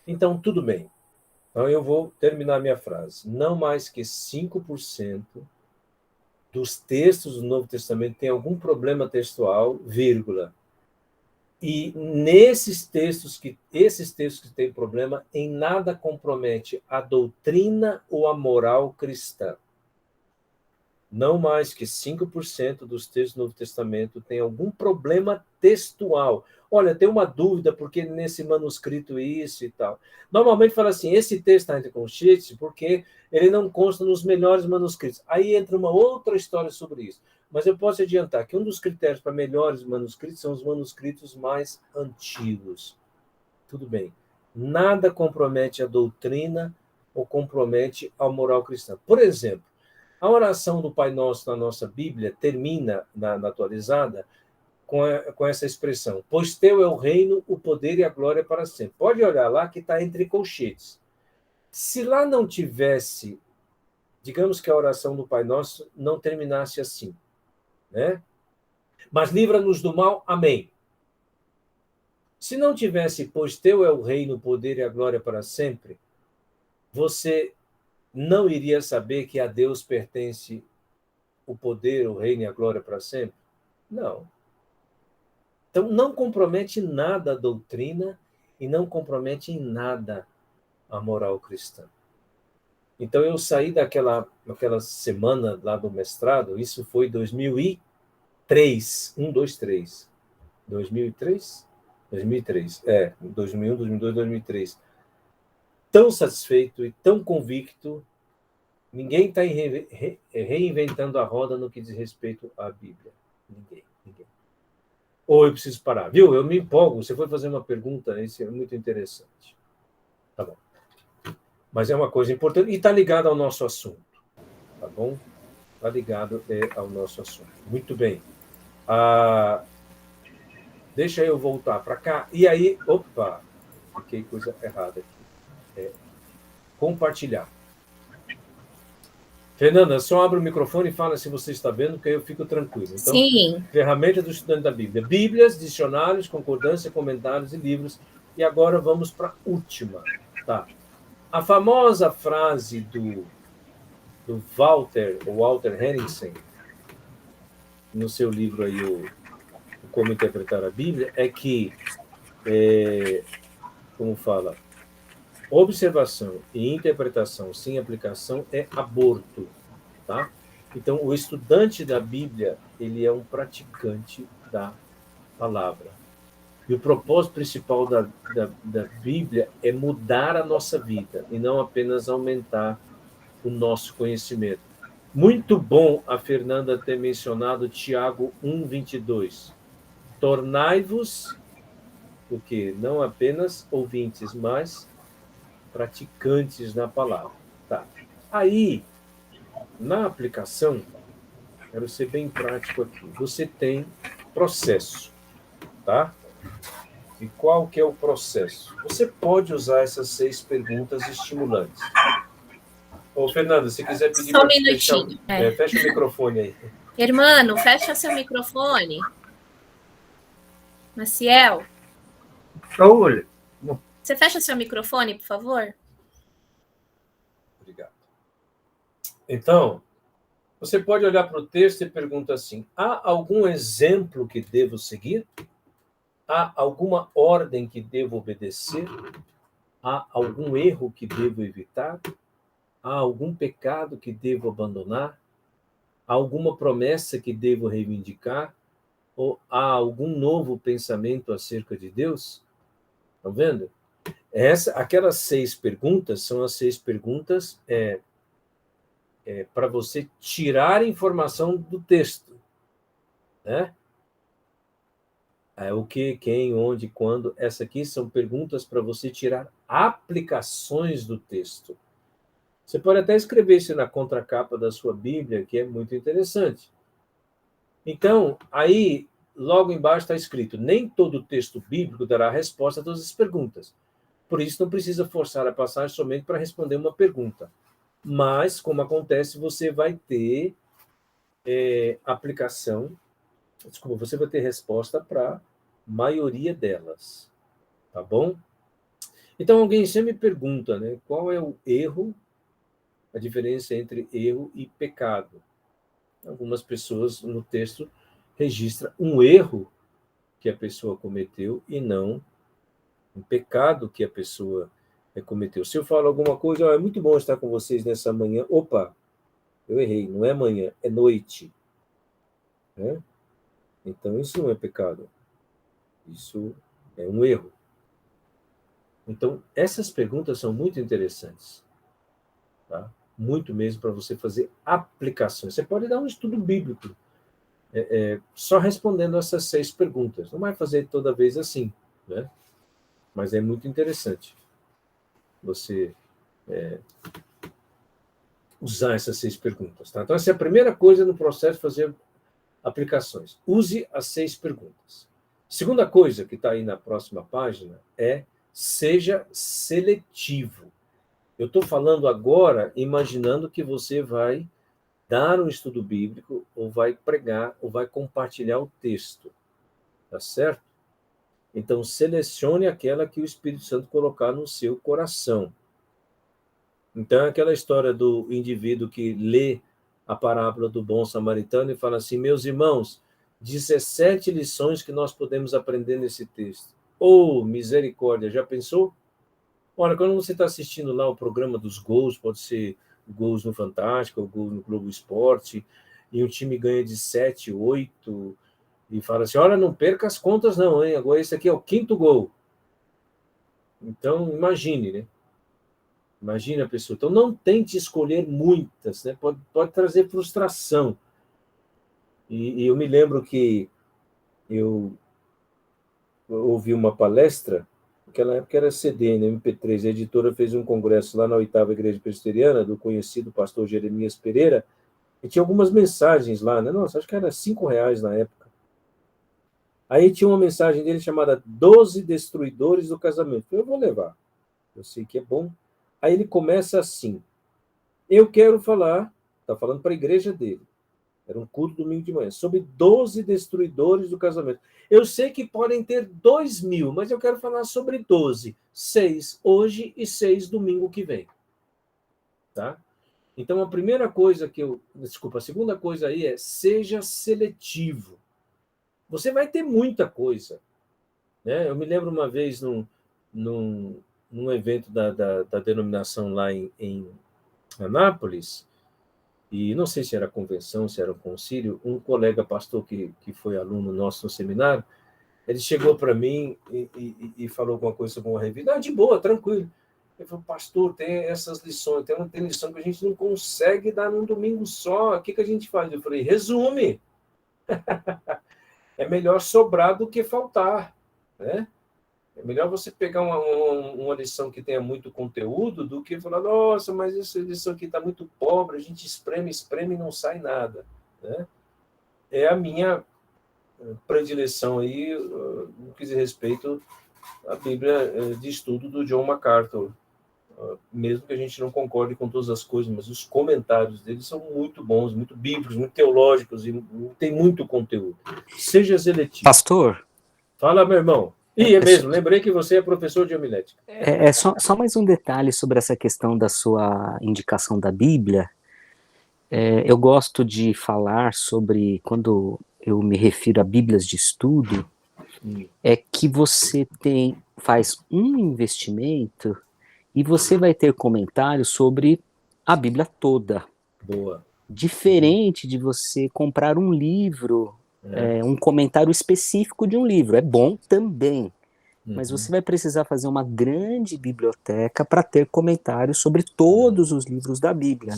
Então, tudo bem. Então, eu vou terminar minha frase. Não mais que 5% dos textos do Novo Testamento tem algum problema textual, vírgula. E esses textos que têm problema, em nada compromete a doutrina ou a moral cristã. Não mais que 5% dos textos do Novo Testamento tem algum problema textual. Olha, tem uma dúvida, porque nesse manuscrito isso e tal. Normalmente fala assim, esse texto está entre colchetes porque ele não consta nos melhores manuscritos. Aí entra uma outra história sobre isso. Mas eu posso adiantar que um dos critérios para melhores manuscritos são os manuscritos mais antigos. Tudo bem. Nada compromete a doutrina ou compromete a moral cristã. Por exemplo, a oração do Pai Nosso na nossa Bíblia termina, na atualizada, com essa expressão, pois teu é o reino, o poder e a glória para sempre. Pode olhar lá que está entre colchetes. Se lá não tivesse, digamos que a oração do Pai Nosso não terminasse assim, né? Mas livra-nos do mal, amém. Se não tivesse, pois teu é o reino, o poder e a glória para sempre, você não iria saber que a Deus pertence o poder, o reino e a glória para sempre? Não. Então, não compromete nada a doutrina e não compromete em nada a moral cristã. Então, eu saí daquela semana lá do mestrado, isso foi 2003, 2003? 2003, 2001, 2002, 2003. Tão satisfeito e tão convicto, ninguém está reinventando a roda no que diz respeito à Bíblia. Ninguém. Ou eu preciso parar. Viu? Eu me empolgo. Você foi fazer uma pergunta, isso é muito interessante. Tá bom. Mas é uma coisa importante e está ligado ao nosso assunto. Tá bom? Está ligado ao nosso assunto. Muito bem. Deixa eu voltar para cá. E aí, opa, fiquei coisa errada aqui. compartilhar. Fernanda, só abre o microfone e fala se você está vendo, porque aí eu fico tranquilo. Então, Sim. ferramenta do estudante da Bíblia. Bíblias, dicionários, concordância, comentários e livros. E agora vamos para a última. Tá? A famosa frase do Walter Henningsen, no seu livro aí, o Como Interpretar a Bíblia, é que, como fala, observação e interpretação sem aplicação é aborto, tá? Então, o estudante da Bíblia, ele é um praticante da palavra. E o propósito principal da Bíblia é mudar a nossa vida e não apenas aumentar o nosso conhecimento. Muito bom a Fernanda ter mencionado Tiago 1:22. Tornai-vos, o quê? Não apenas ouvintes, mas praticantes da palavra. Tá. Aí, na aplicação, quero ser bem prático aqui. Você tem processo, tá? E qual que é o processo? Você pode usar essas 6 perguntas estimulantes. Ô, Fernanda, se quiser pedir Só um para minutinho. fecha o microfone aí. Hermano, fecha seu microfone. Maciel, Olha. você fecha seu microfone, por favor? Obrigado. Então, você pode olhar para o texto e pergunta assim: há algum exemplo que devo seguir? Há alguma ordem que devo obedecer? Há algum erro que devo evitar? Há algum pecado que devo abandonar? Há alguma promessa que devo reivindicar? Ou há algum novo pensamento acerca de Deus? Estão vendo? Aquelas 6 perguntas são as 6 perguntas para você tirar informação do texto. Né? O que, quem, onde, quando. Essas aqui são perguntas para você tirar aplicações do texto. Você pode até escrever isso na contracapa da sua Bíblia, que é muito interessante. Então, aí, logo embaixo está escrito: nem todo texto bíblico dará resposta a todas as perguntas. Por isso, não precisa forçar a passagem somente para responder uma pergunta. Mas, como acontece, você vai ter você vai ter resposta para a maioria delas. Tá bom? Então, alguém sempre me pergunta, né, qual é o erro, a diferença entre erro e pecado. Algumas pessoas no texto registram um erro que a pessoa cometeu e não um pecado que a pessoa cometeu. Se eu falo alguma coisa, é muito bom estar com vocês nessa manhã. Opa, eu errei, não é manhã, é noite. Né? Então, isso não é pecado. Isso é um erro. Então, essas perguntas são muito interessantes. Tá? Muito mesmo para você fazer aplicações. Você pode dar um estudo bíblico só respondendo essas 6 perguntas. Não vai fazer toda vez assim, né? Mas é muito interessante você usar essas 6 perguntas. Tá? Então, essa é a primeira coisa no processo de fazer aplicações. Use as 6 perguntas. Segunda coisa que está aí na próxima página é: seja seletivo. Eu estou falando agora imaginando que você vai dar um estudo bíblico, ou vai pregar, ou vai compartilhar o texto. Tá certo? Então, selecione aquela que o Espírito Santo colocar no seu coração. Então, aquela história do indivíduo que lê a parábola do bom samaritano e fala assim: meus irmãos, 17 lições que nós podemos aprender nesse texto. Oh, misericórdia, já pensou? Olha, quando você está assistindo lá o programa dos gols, pode ser gols no Fantástico, ou gols no Globo Esporte, e o time ganha de 7, 8, e fala assim: olha, não perca as contas não, hein? Agora esse aqui é o 5º gol. Então, imagine, né? Imagine a pessoa. Então, não tente escolher muitas, né? Pode trazer frustração. E eu me lembro que eu ouvi uma palestra, naquela época era CD, né, MP3, a editora fez um congresso lá na 8ª Igreja Presbiteriana, do conhecido pastor Jeremias Pereira, e tinha algumas mensagens lá, né? Nossa, acho que era R$5 na época. Aí tinha uma mensagem dele chamada 12 Destruidores do Casamento. Eu vou levar. Eu sei que é bom. Aí ele começa assim: eu quero falar, está falando para a igreja dele, era um culto domingo de manhã, sobre 12 destruidores do casamento. Eu sei que podem ter 2.000, mas eu quero falar sobre 12. 6 hoje e 6 domingo que vem. Tá? Então, a primeira coisa a segunda coisa aí é: seja seletivo. Você vai ter muita coisa. Né? Eu me lembro uma vez num evento da denominação lá em Anápolis, e não sei se era convenção, se era um concílio, um colega pastor que foi aluno nosso no seminário, ele chegou para mim e falou alguma coisa sobre uma revista. De boa, tranquilo. Ele falou: pastor, tem essas lições, tem lição que a gente não consegue dar num domingo só, o que a gente faz? Eu falei: resume. É melhor sobrar do que faltar, né? É melhor você pegar uma lição que tenha muito conteúdo do que falar: nossa, mas essa lição aqui está muito pobre, a gente espreme e não sai nada. Né? É a minha predileção aí, no que diz respeito à Bíblia de estudo do John MacArthur. Mesmo que a gente não concorde com todas as coisas, mas os comentários dele são muito bons, muito bíblicos, muito teológicos, e tem muito conteúdo. Seja seletivo. Pastor? Fala, meu irmão. É mesmo, lembrei que você é professor de homilética. Só mais um detalhe sobre essa questão da sua indicação da Bíblia. Eu gosto de falar sobre, quando eu me refiro a Bíblias de estudo, é que você faz um investimento e você vai ter comentários sobre a Bíblia toda. Boa. Diferente de você comprar um livro, um comentário específico de um livro. É bom também, mas você vai precisar fazer uma grande biblioteca para ter comentários sobre todos os livros da Bíblia.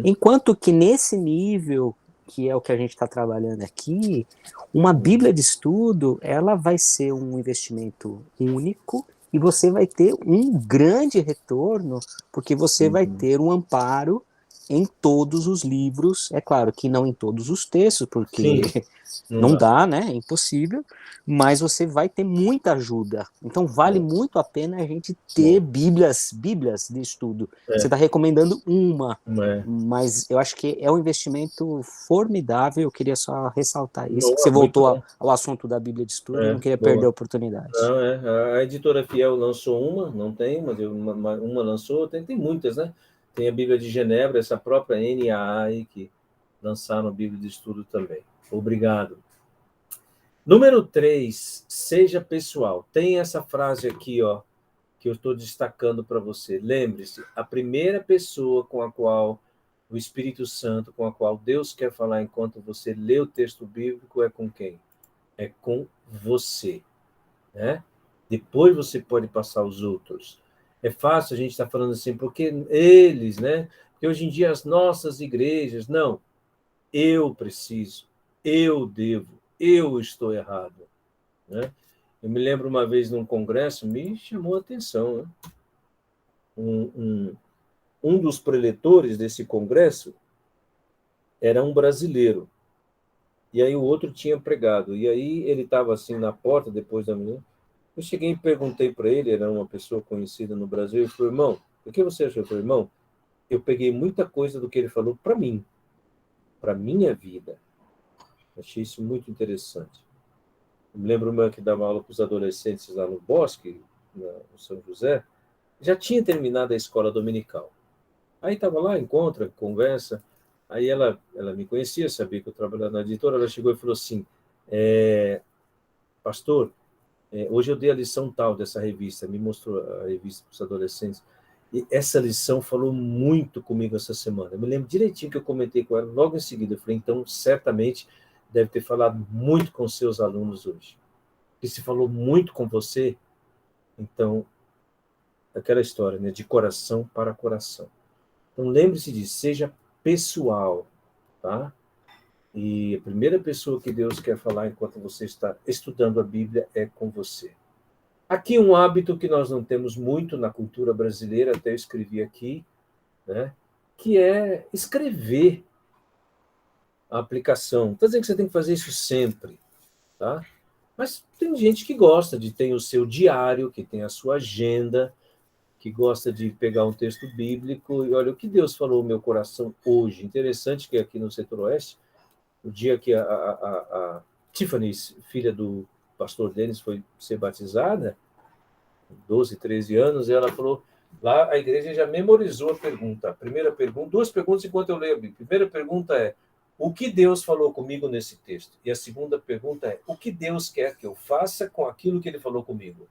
Enquanto que nesse nível, que é o que a gente está trabalhando aqui, uma Bíblia de estudo, ela vai ser um investimento único e você vai ter um grande retorno, porque você vai ter um amparo em todos os livros. É claro que não em todos os textos, porque não dá, né? É impossível, mas você vai ter muita ajuda. Então vale muito a pena a gente ter Bíblias de estudo. Você está recomendando uma, mas eu acho que é um investimento formidável. Eu queria só ressaltar isso, que você voltou ao assunto da Bíblia de estudo, eu não queria perder a oportunidade. Não, a editora Fiel lançou uma, não tem, mas uma lançou, tem muitas, né? Tem a Bíblia de Genebra, essa própria NAA que lançaram a Bíblia de estudo também. Obrigado. Número 3, seja pessoal. Tem essa frase aqui, ó, que eu estou destacando para você. Lembre-se, a primeira pessoa com a qual o Espírito Santo, com a qual Deus quer falar enquanto você lê o texto bíblico, é com quem? É com você. Né? Depois você pode passar aos outros. É fácil a gente estar falando assim, porque eles, né? Porque hoje em dia as nossas igrejas, não. Eu preciso, eu devo, eu estou errado. Né? Eu me lembro uma vez num congresso, me chamou a atenção. Né? Um dos preletores desse congresso era um brasileiro. E aí o outro tinha pregado. E aí ele estava assim na porta, depois da manhã. Eu cheguei e perguntei para ele, era uma pessoa conhecida no Brasil, eu falei: irmão, o que você achou? Eu falei: irmão, eu peguei muita coisa do que ele falou para mim, para minha vida. Achei isso muito interessante. Eu me lembro uma que dava aula para os adolescentes lá no Bosque, no São José, já tinha terminado a escola dominical. Aí estava lá, encontra, conversa, aí ela me conhecia, sabia que eu trabalhava na editora, ela chegou e falou assim: pastor, hoje eu dei a lição tal dessa revista, me mostrou a revista para os adolescentes, e essa lição falou muito comigo essa semana. Eu me lembro direitinho que eu comentei com ela, logo em seguida, eu falei: então, certamente, deve ter falado muito com seus alunos hoje. E se falou muito com você, então, aquela história, né, de coração para coração. Então, lembre-se disso, seja pessoal, tá? E a primeira pessoa que Deus quer falar enquanto você está estudando a Bíblia é com você. Aqui um hábito que nós não temos muito na cultura brasileira, até eu escrevi aqui, né, que é escrever a aplicação. Não estou dizendo que você tem que fazer isso sempre, tá? Mas tem gente que gosta de ter o seu diário, que tem a sua agenda, que gosta de pegar um texto bíblico e olha o que Deus falou no meu coração hoje. Interessante que aqui no Setor Oeste, o dia que a Tiffany, filha do pastor Denis, foi ser batizada, 12, 13 anos, e ela falou, lá a igreja já memorizou a pergunta. A primeira pergunta, duas perguntas enquanto eu leio a Bíblia. A primeira pergunta é, o que Deus falou comigo nesse texto? E a segunda pergunta é, o que Deus quer que eu faça com aquilo que ele falou comigo?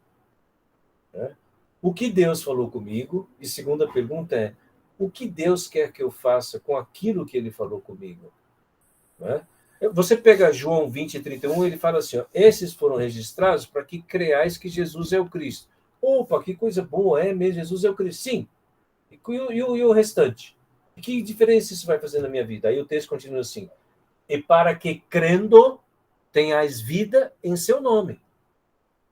O que Deus falou comigo? E segunda pergunta é, o que Deus quer que eu faça com aquilo que ele falou comigo? Você pega João 20, 31, ele fala assim, ó, esses foram registrados para que creais que Jesus é o Cristo. Opa, que coisa boa, é mesmo, Jesus é o Cristo. Sim. E o restante? E que diferença isso vai fazer na minha vida? Aí o texto continua assim, e para que crendo tenhais vida em seu nome.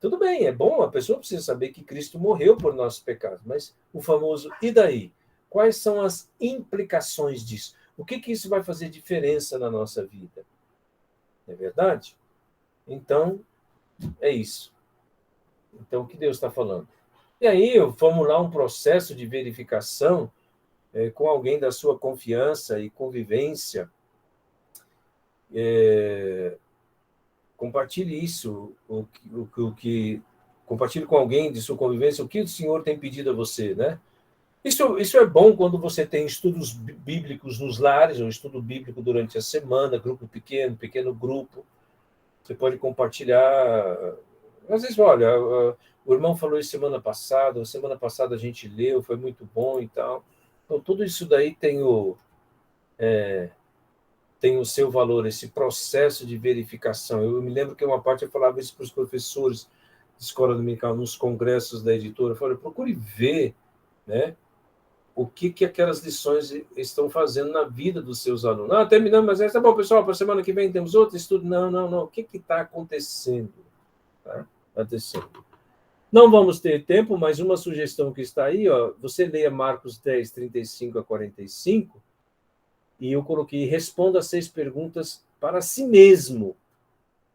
Tudo bem, é bom, a pessoa precisa saber que Cristo morreu por nossos pecados, mas o famoso, e daí? Quais são as implicações disso? O que isso vai fazer diferença na nossa vida? Não é verdade? Então, é isso. Então, o que Deus está falando? E aí, eu formular um processo de verificação com alguém da sua confiança e convivência. Compartilhe isso, compartilhe com alguém de sua convivência o que o Senhor tem pedido a você, né? Isso é bom quando você tem estudos bíblicos nos lares, ou estudo bíblico durante a semana, grupo pequeno grupo. Você pode compartilhar. Às vezes, olha, o irmão falou isso semana passada a gente leu, foi muito bom e tal. Então, tudo isso daí tem o seu valor, esse processo de verificação. Eu me lembro que uma parte eu falava isso para os professores de escola dominical, nos congressos da editora, eu falei, procure ver, né, o que aquelas lições estão fazendo na vida dos seus alunos. Ah, terminamos, mas tá bom, pessoal, para a semana que vem temos outro estudo. Não. O que está acontecendo? Tá acontecendo. Não vamos ter tempo, mas uma sugestão que está aí, ó, você leia Marcos 10, 35 a 45, e eu coloquei, responda 6 perguntas para si mesmo.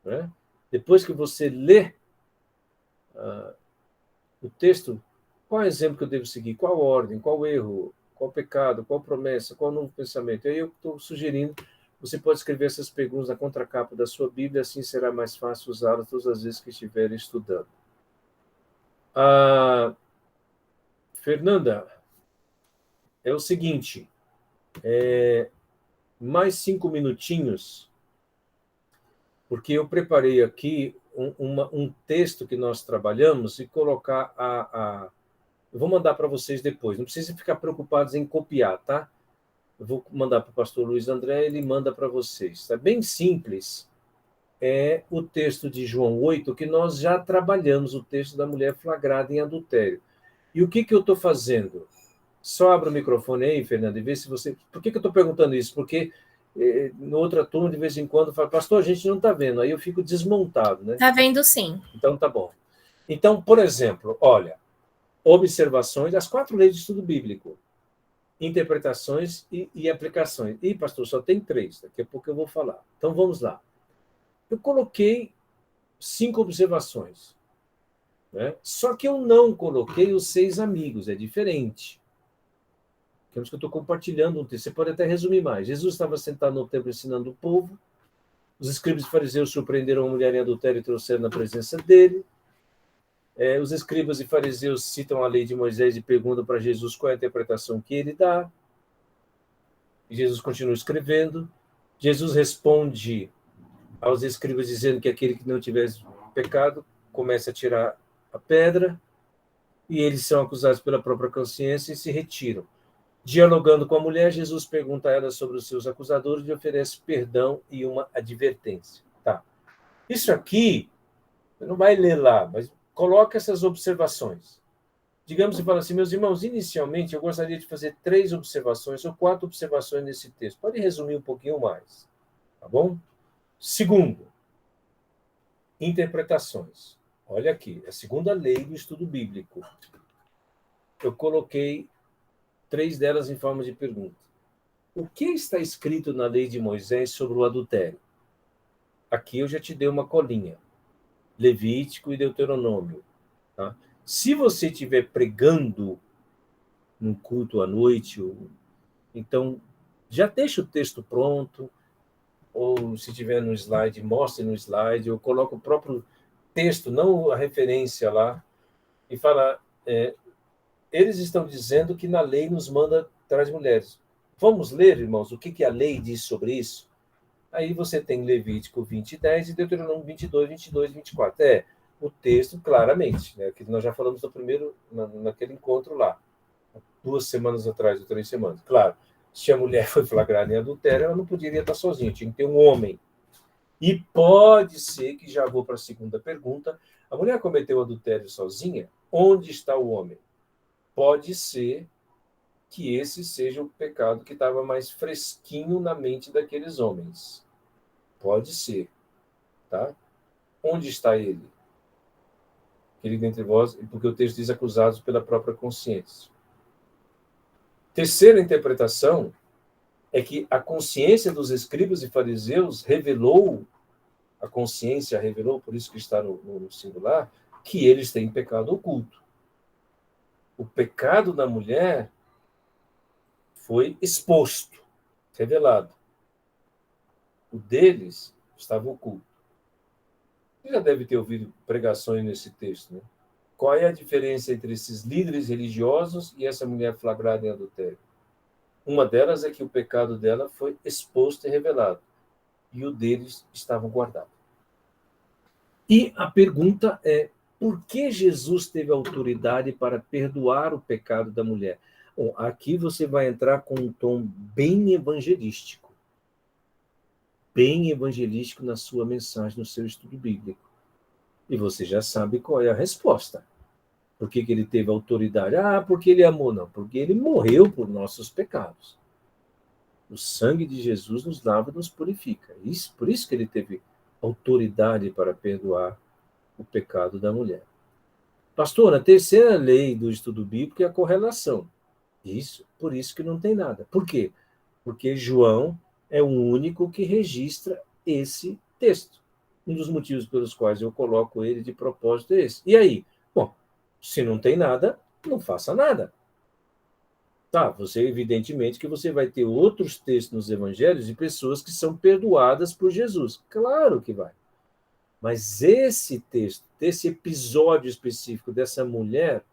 Né? Depois que você lê o texto, qual exemplo que eu devo seguir? Qual ordem? Qual erro? Qual pecado? Qual promessa? Qual novo pensamento? Aí eu estou sugerindo, você pode escrever essas perguntas na contracapa da sua Bíblia, assim será mais fácil usá-las todas as vezes que estiver estudando. Fernanda, é o seguinte, mais 5 minutinhos, porque eu preparei aqui um texto que nós trabalhamos e colocar eu vou mandar para vocês depois, não precisa ficar preocupados em copiar, tá? Eu vou mandar para o pastor Luiz André, ele manda para vocês. É bem simples, é o texto de João 8, que nós já trabalhamos, o texto da mulher flagrada em adultério. E o que eu estou fazendo? Só abra o microfone aí, Fernando, e vê se você... Por que eu estou perguntando isso? Porque no outra turma, de vez em quando, fala, pastor, a gente não está vendo, aí eu fico desmontado, né? Está vendo sim. Então, tá bom. Então, por exemplo, olha, observações, as 4 leis de estudo bíblico, interpretações e aplicações. E, pastor, só tem 3, daqui a pouco eu vou falar. Então, vamos lá. Eu coloquei 5 observações, né? Só que eu não coloquei os 6 amigos, é diferente. Que eu estou compartilhando um texto. Você pode até resumir mais. Jesus estava sentado no templo ensinando o povo, os escribas e fariseus surpreenderam uma mulher em adultério e trouxeram na presença dele. Os escribas e fariseus citam a lei de Moisés e perguntam para Jesus qual é a interpretação que ele dá. E Jesus continua escrevendo. Jesus responde aos escribas dizendo que aquele que não tivesse pecado começa a tirar a pedra, e eles são acusados pela própria consciência e se retiram. Dialogando com a mulher, Jesus pergunta a ela sobre os seus acusadores e oferece perdão e uma advertência. Tá. Isso aqui, você não vai ler lá, mas coloca essas observações. Digamos que fala assim, meus irmãos, inicialmente eu gostaria de fazer 3 observações ou 4 observações nesse texto. Pode resumir um pouquinho mais, tá bom? Segundo, interpretações. Olha aqui, a segunda lei do estudo bíblico. Eu coloquei 3 delas em forma de pergunta. O que está escrito na lei de Moisés sobre o adultério? Aqui eu já te dei uma colinha. Levítico e Deuteronômio. Tá? Se você estiver pregando num culto à noite. Então, já deixa o texto pronto, ou se tiver no slide, mostre no slide, ou coloca o próprio texto, não a referência lá, e fala, eles estão dizendo que na lei nos manda atrás de mulheres. Vamos ler, irmãos, o que a lei diz sobre isso? Aí você tem Levítico 20:10 e Deuteronômio 22, 22, 24. O texto, claramente, né, que nós já falamos no primeiro, naquele encontro lá, 2 semanas atrás, ou 3 semanas. Claro, se a mulher foi flagrada em adultério, ela não poderia estar sozinha, tinha que ter um homem. E pode ser que, já vou para a segunda pergunta, a mulher cometeu adultério sozinha, onde está o homem? Pode ser que esse seja o pecado que estava mais fresquinho na mente daqueles homens. Pode ser, tá? Onde está ele? Querido entre vós, porque o texto diz acusados pela própria consciência. Terceira interpretação é que a consciência dos escribas e fariseus revelou, por isso que está no singular, que eles têm pecado oculto. O pecado da mulher foi exposto, revelado. O deles estava oculto. Você já deve ter ouvido pregações nesse texto, né? Qual é a diferença entre esses líderes religiosos e essa mulher flagrada em adultério? Uma delas é que o pecado dela foi exposto e revelado, e o deles estava guardado. E a pergunta é, por que Jesus teve autoridade para perdoar o pecado da mulher? Bom, aqui você vai entrar com um tom bem evangelístico na sua mensagem, no seu estudo bíblico. E você já sabe qual é a resposta. Por que ele teve autoridade? Porque ele amou. Não, porque ele morreu por nossos pecados. O sangue de Jesus nos lava e nos purifica. Por isso que ele teve autoridade para perdoar o pecado da mulher. Pastor, a terceira lei do estudo bíblico é a correlação. Por isso que não tem nada. Por quê? Porque João é o único que registra esse texto. Um dos motivos pelos quais eu coloco ele de propósito é esse. E aí? Bom, se não tem nada, não faça nada. Tá, evidentemente que você vai ter outros textos nos evangelhos de pessoas que são perdoadas por Jesus. Claro que vai. Mas esse texto, desse episódio específico dessa mulher,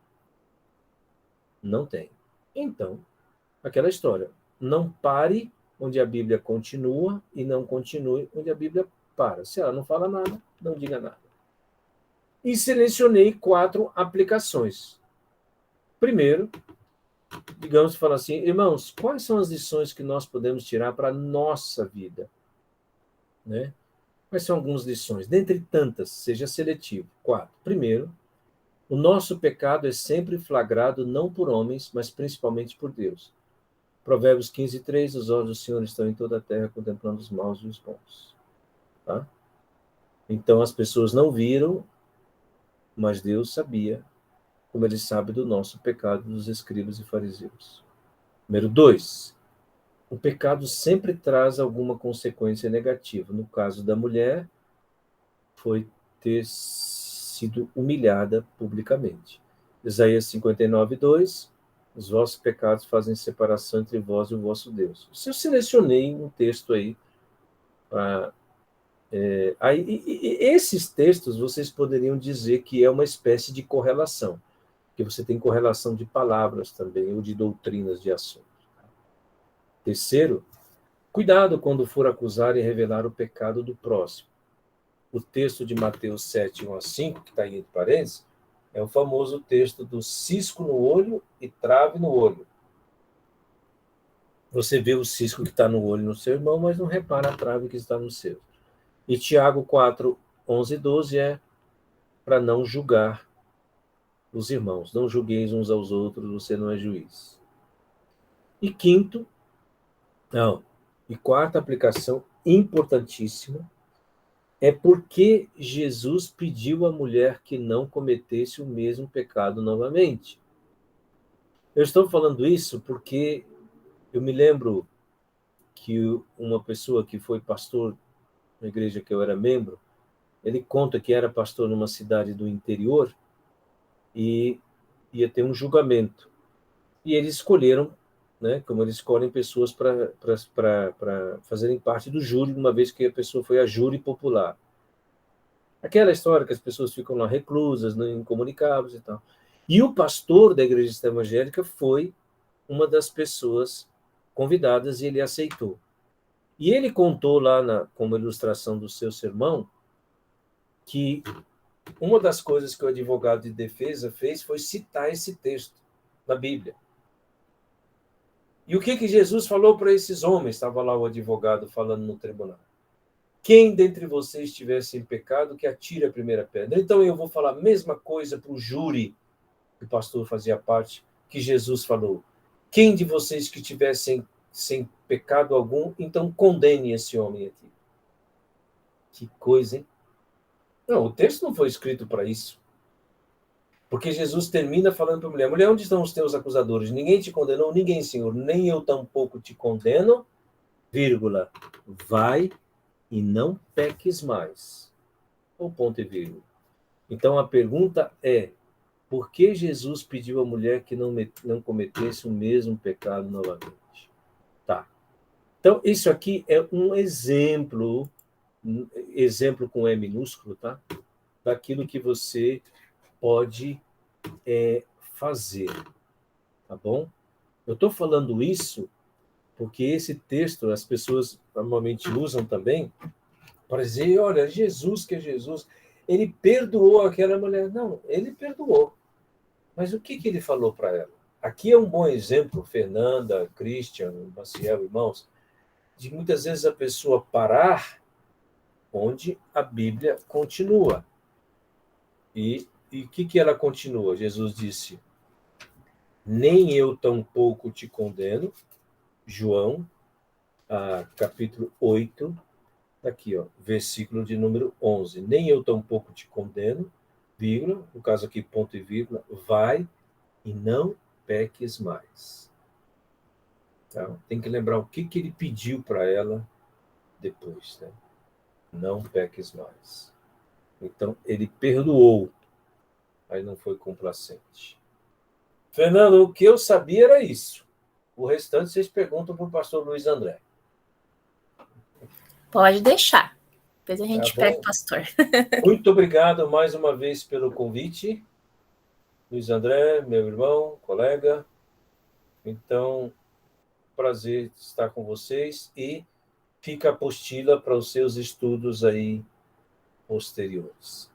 não tem. Então, aquela história. Não pare onde a Bíblia continua e não continue onde a Bíblia para. Se ela não fala nada, não diga nada. E selecionei 4 aplicações. Primeiro, digamos, fala assim, irmãos, quais são as lições que nós podemos tirar para a nossa vida? Né? Quais são algumas lições? Dentre tantas, seja seletivo. 4. Primeiro, o nosso pecado é sempre flagrado não por homens, mas principalmente por Deus. Provérbios 15:3, os olhos do Senhor estão em toda a terra, contemplando os maus e os bons. Tá? Então, as pessoas não viram, mas Deus sabia, como ele sabe do nosso pecado, dos escribas e fariseus. Número 2, o pecado sempre traz alguma consequência negativa. No caso da mulher, foi ter sido humilhada publicamente. Isaías 59:2, os vossos pecados fazem separação entre vós e o vosso Deus. Eu selecionei um texto aí. Esses textos vocês poderiam dizer que é uma espécie de correlação, porque você tem correlação de palavras também, ou de doutrinas de assuntos. Terceiro, cuidado quando for acusar e revelar o pecado do próximo. O texto de Mateus 7:1-5, que está aí entre parênteses, é o famoso texto do cisco no olho e trave no olho. Você vê o cisco que está no olho no seu irmão, mas não repara a trave que está no seu. E Tiago 4:11-12 é para não julgar os irmãos. Não julgueis uns aos outros, você não é juiz. E quarta aplicação importantíssima é porque Jesus pediu à mulher que não cometesse o mesmo pecado novamente. Eu estou falando isso porque eu me lembro que uma pessoa que foi pastor na igreja que eu era membro, ele conta que era pastor numa cidade do interior e ia ter um julgamento. E eles escolheram, né, como eles escolhem pessoas para fazerem parte do júri, uma vez que a pessoa foi a júri popular. Aquela história que as pessoas ficam lá reclusas, incomunicáveis e tal. E o pastor da igreja evangélica foi uma das pessoas convidadas e ele aceitou. E ele contou lá, como ilustração do seu sermão, que uma das coisas que o advogado de defesa fez foi citar esse texto na Bíblia. E o que Jesus falou para esses homens? Estava lá o advogado falando no tribunal. Quem dentre vocês estiver sem pecado, que atire a primeira pedra. Então eu vou falar a mesma coisa para o júri, que o pastor fazia parte, que Jesus falou. Quem de vocês que estiver sem pecado algum, então condene esse homem aqui. Que coisa, hein? Não, o texto não foi escrito para isso. Porque Jesus termina falando para a mulher, mulher, onde estão os teus acusadores? Ninguém te condenou? Ninguém, Senhor. Nem eu tampouco te condeno, vírgula, vai e não peques mais. Ou ponto e vírgula. Então a pergunta é, por que Jesus pediu à mulher que não cometesse o mesmo pecado novamente? Tá. Então, isso aqui é um exemplo com E minúsculo, tá? Daquilo que você pode fazer, tá bom? Eu estou falando isso porque esse texto as pessoas normalmente usam também para dizer, olha, Jesus, que é Jesus, ele perdoou aquela mulher. Não, ele perdoou. Mas o que ele falou para ela? Aqui é um bom exemplo, Fernanda, Christian, Maciel, irmãos, de muitas vezes a pessoa parar onde a Bíblia continua. E o que ela continua? Jesus disse, nem eu tampouco te condeno, João, capítulo 8, aqui, ó, versículo de número 11. Nem eu tampouco te condeno, vírgula, no caso aqui, ponto e vírgula, vai e não peques mais. Então, tem que lembrar o que ele pediu para ela depois, né? Não peques mais. Então, ele perdoou, mas não foi complacente. Fernando, o que eu sabia era isso. O restante vocês perguntam para o pastor Luiz André. Pode deixar. Depois a gente Tá pega bom. o pastor. Muito obrigado mais uma vez pelo convite. Luiz André, meu irmão, colega. Então, prazer estar com vocês e fica a apostila para os seus estudos aí posteriores.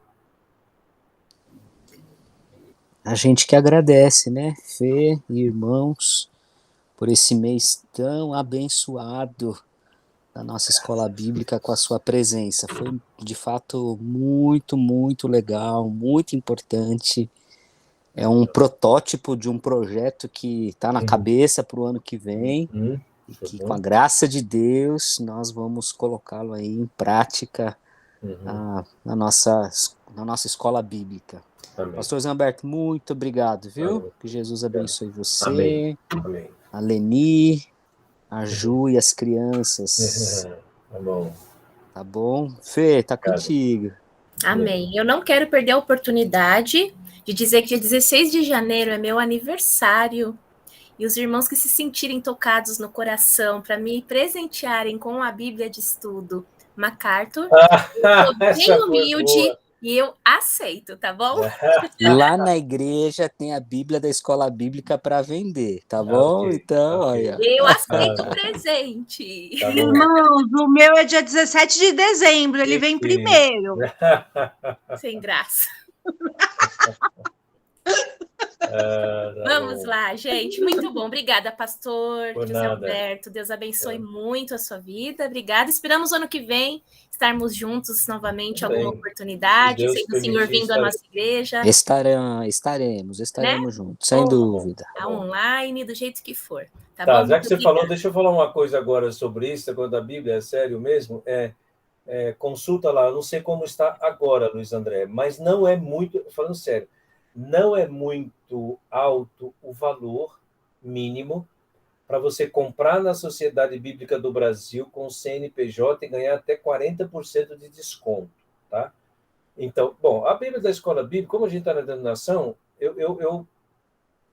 A gente que agradece, né, Fê e irmãos, por esse mês tão abençoado da nossa escola bíblica com a sua presença. Foi, de fato, muito, muito legal, muito importante. É um protótipo de um projeto que está na cabeça para o ano que vem, e que, com a graça de Deus, nós vamos colocá-lo aí em prática na nossa escola bíblica. Amém. Pastor Zamberto, muito obrigado, viu? Amém. Que Jesus abençoe você, Amém. Amém. a Leni, a Ju e as crianças. Tá bom. Tá bom? Fê, tá contigo. Amém. Eu não quero perder a oportunidade de dizer que dia 16 de janeiro é meu aniversário. E os irmãos que se sentirem tocados no coração para me presentearem com a Bíblia de Estudo MacArthur, eu sou bem humilde e eu aceito, tá bom? Lá na igreja tem a Bíblia da Escola Bíblica para vender, tá bom? Okay, então, okay. olha. Eu aceito o presente. Tá bom. Irmãos, o meu é dia 17 de dezembro, ele vem primeiro. Sem graça. Tá Vamos bom. lá, gente. Muito bom. Obrigada, pastor Por José nada. Alberto. Deus abençoe muito a sua vida. Obrigada. Esperamos ano que vem estarmos juntos novamente, Bem, alguma oportunidade. se Deus Sei que o senhor permitir, vindo à nossa igreja. Estaremos juntos, sem dúvida. Online, do jeito que for. Tá Tá, bom? já que você Obrigada. falou, deixa eu falar uma coisa agora sobre isso, quando a Bíblia é sério mesmo, consulta lá, eu não sei como está agora, Luiz André, mas não é muito, falando sério, não é muito alto o valor mínimo para você comprar na Sociedade Bíblica do Brasil com CNPJ e ganhar até 40% de desconto, tá? Então, bom, a Bíblia da Escola Bíblica, como a gente está na denominação,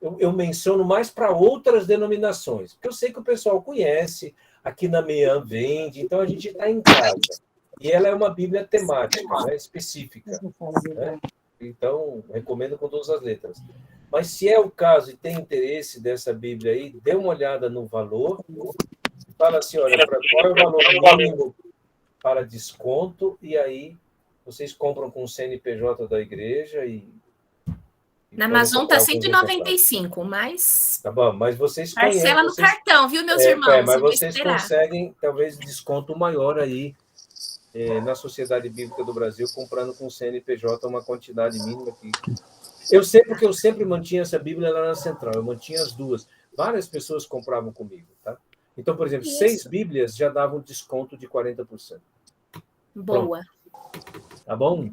eu menciono mais para outras denominações, porque eu sei que o pessoal conhece, aqui na MEAM vende, então a gente está em casa. E ela é uma Bíblia temática, né, específica. Né? Então, recomendo com todas as letras. Mas se é o caso e tem interesse dessa Bíblia aí, dê uma olhada no valor. Fala assim, olha, qual é o valor mínimo para desconto? E aí vocês compram com o CNPJ da igreja e na Amazon tá 195, mas... Tá bom, mas vocês parcela no cartão, viu, meus irmãos? Mas vocês conseguem, talvez, desconto maior aí na Sociedade Bíblica do Brasil, comprando com o CNPJ uma quantidade mínima aqui. Eu sei porque eu sempre mantinha essa Bíblia lá na Central, eu mantinha as duas. Várias pessoas compravam comigo, tá? Então, por exemplo, 6 Bíblias já davam desconto de 40%. Boa. Pronto. Tá bom?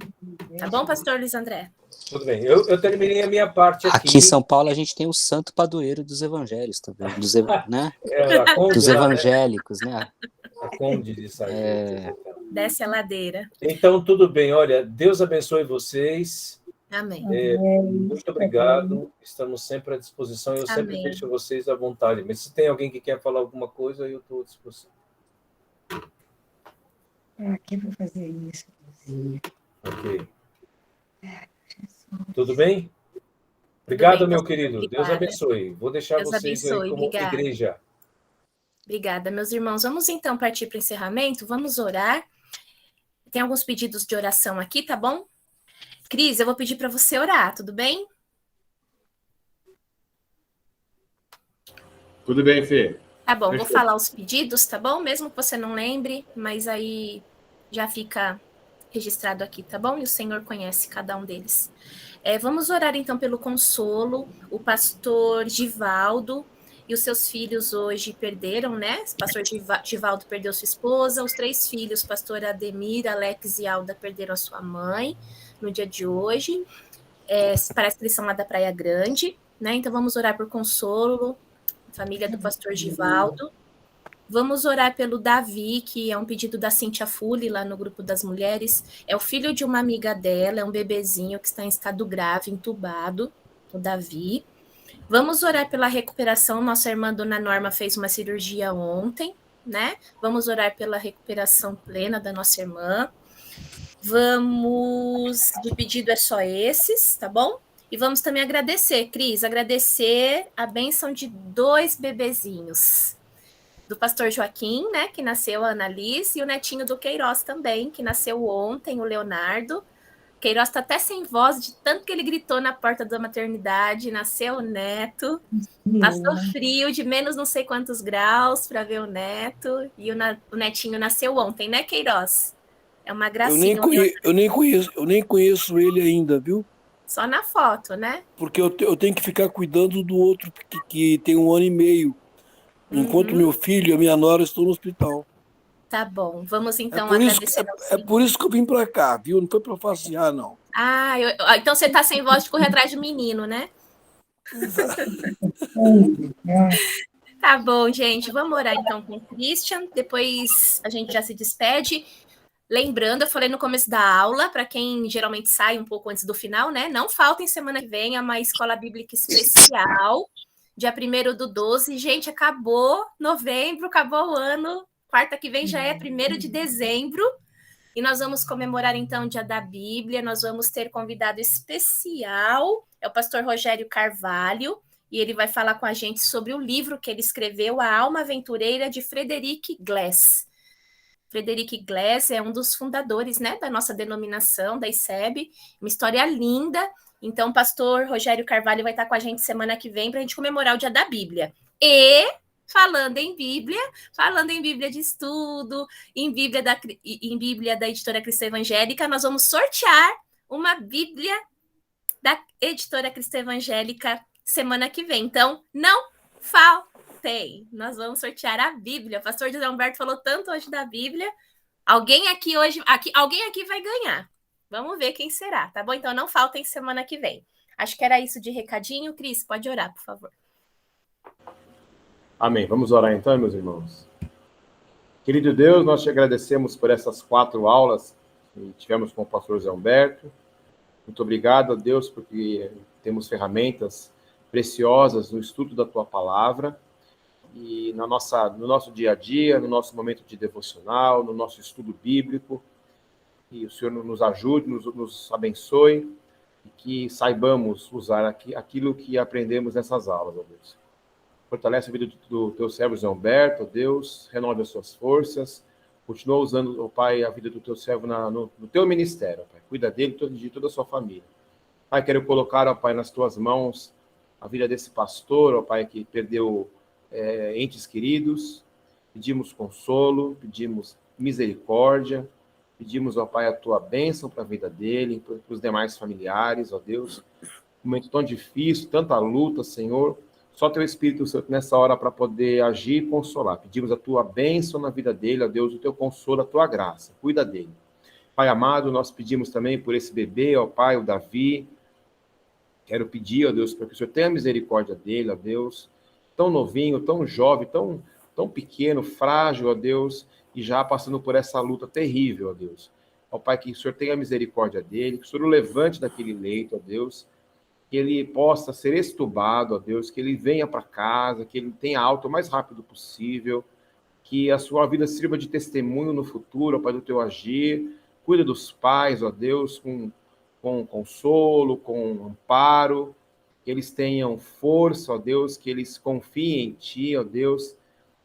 Tá bom, pastor Luiz André? Tudo bem. Eu terminei a minha parte aqui. Aqui em São Paulo a gente tem o santo padroeiro dos evangelhos também, né? Dos evangélicos, né? A Conde de Saída. Desce a ladeira. Então, tudo bem. Olha, Deus abençoe vocês. Amém. Muito obrigado. Estamos sempre à disposição. Eu sempre deixo vocês à vontade. Mas se tem alguém que quer falar alguma coisa, eu estou à disposição. Aqui vou fazer isso. Ok. Tudo bem? Obrigado, meu querido. Obrigada. Deus abençoe. Vou deixar Deus vocês aí como igreja. Obrigada, meus irmãos. Vamos então partir para o encerramento. Vamos orar. Tem alguns pedidos de oração aqui, tá bom? Cris, eu vou pedir para você orar, tudo bem? Tudo bem, Fê. Tá bom, vou falar os pedidos, tá bom? Mesmo que você não lembre, mas aí já fica registrado aqui, tá bom? E o Senhor conhece cada um deles. Vamos orar então pelo consolo. O pastor Givaldo e os seus filhos hoje perderam, né? O pastor Givaldo perdeu sua esposa, os 3 filhos, pastor Ademir, Alex e Alda, perderam a sua mãe no dia de hoje. Parece que eles são lá da Praia Grande, né? Então vamos orar por consolo, família do pastor Givaldo. Vamos orar pelo Davi, que é um pedido da Cíntia Fulli, lá no grupo das mulheres. É o filho de uma amiga dela, é um bebezinho que está em estado grave, entubado, o Davi. Vamos orar pela recuperação. Nossa irmã Dona Norma fez uma cirurgia ontem, né? Vamos orar pela recuperação plena da nossa irmã. O pedido é só esses, tá bom? E vamos também agradecer, Cris, agradecer a bênção de 2 bebezinhos. Do pastor Joaquim, né, que nasceu a Annalise, e o netinho do Queiroz também, que nasceu ontem, o Leonardo. Queiroz está até sem voz, de tanto que ele gritou na porta da maternidade. Nasceu o neto, passou frio de menos não sei quantos graus para ver o neto, e o netinho nasceu ontem, né, Queiroz? É uma gracinha. Eu nem conheço ele ainda, viu? Só na foto, né? Porque eu tenho que ficar cuidando do outro que tem 1 ano e meio. Enquanto meu filho e a minha nora estão no hospital. Tá bom, vamos então agradecer. É por isso que eu vim para cá, viu? Não foi para passear, não. Então você tá sem voz de correr atrás do menino, né? Tá bom, gente. Vamos orar então com o Christian. Depois a gente já se despede. Lembrando, eu falei no começo da aula, para quem geralmente sai um pouco antes do final, né? Não faltem semana que vem uma escola bíblica especial. Dia 1/12, gente, acabou novembro, acabou o ano, quarta que vem já é 1º de dezembro, e nós vamos comemorar, então, o Dia da Bíblia, nós vamos ter convidado especial, é o pastor Rogério Carvalho, e ele vai falar com a gente sobre o livro que ele escreveu, A Alma Aventureira, de Frederick Glass. Frederick Glass é um dos fundadores, né, da nossa denominação, da ICEB, uma história linda. Então, o pastor Rogério Carvalho vai estar com a gente semana que vem para a gente comemorar o Dia da Bíblia. E, falando em Bíblia de estudo, em Bíblia da Editora Cristã Evangélica, nós vamos sortear uma Bíblia da Editora Cristã Evangélica semana que vem. Então, não faltem! Nós vamos sortear a Bíblia. O pastor José Humberto falou tanto hoje da Bíblia. Alguém aqui vai ganhar. Vamos ver quem será, tá bom? Então não faltem semana que vem. Acho que era isso de recadinho. Cris, pode orar, por favor. Amém. Vamos orar então, meus irmãos. Querido Deus, nós te agradecemos por essas 4 aulas que tivemos com o pastor Zé Humberto. Muito obrigado a Deus, porque temos ferramentas preciosas no estudo da tua palavra e no nosso dia a dia, no nosso momento de devocional, no nosso estudo bíblico. E o Senhor nos ajude, nos abençoe e que saibamos usar aquilo que aprendemos nessas aulas, ó Deus. Fortalece a vida do teu servo Zé Humberto, ó Deus, renove as suas forças, continua usando, ó Pai, a vida do teu servo no teu ministério, ó Pai. Cuida dele e de toda a sua família. Pai, quero colocar, ó Pai, nas tuas mãos a vida desse pastor, ó Pai, que perdeu entes queridos. Pedimos consolo, pedimos misericórdia, pedimos, ó Pai, a tua bênção para a vida dele, para os demais familiares, ó Deus. Um momento tão difícil, tanta luta, Senhor. Só teu Espírito Santo nessa hora para poder agir e consolar. Pedimos a tua bênção na vida dele, ó Deus, o teu consolo, a tua graça. Cuida dele. Pai amado, nós pedimos também por esse bebê, ó Pai, o Davi. Quero pedir, ó Deus, para que o Senhor tenha misericórdia dele, ó Deus. Tão novinho, tão jovem, tão pequeno, frágil, ó Deus, e já passando por essa luta terrível, ó Deus. Ó Pai, que o Senhor tenha misericórdia dele, que o Senhor o levante daquele leito, ó Deus, que ele possa ser extubado, ó Deus, que ele venha para casa, que ele tenha alta o mais rápido possível, que a sua vida sirva de testemunho no futuro, ó Pai, do teu agir. Cuida dos pais, ó Deus, com consolo, com amparo, que eles tenham força, ó Deus, que eles confiem em Ti, ó Deus,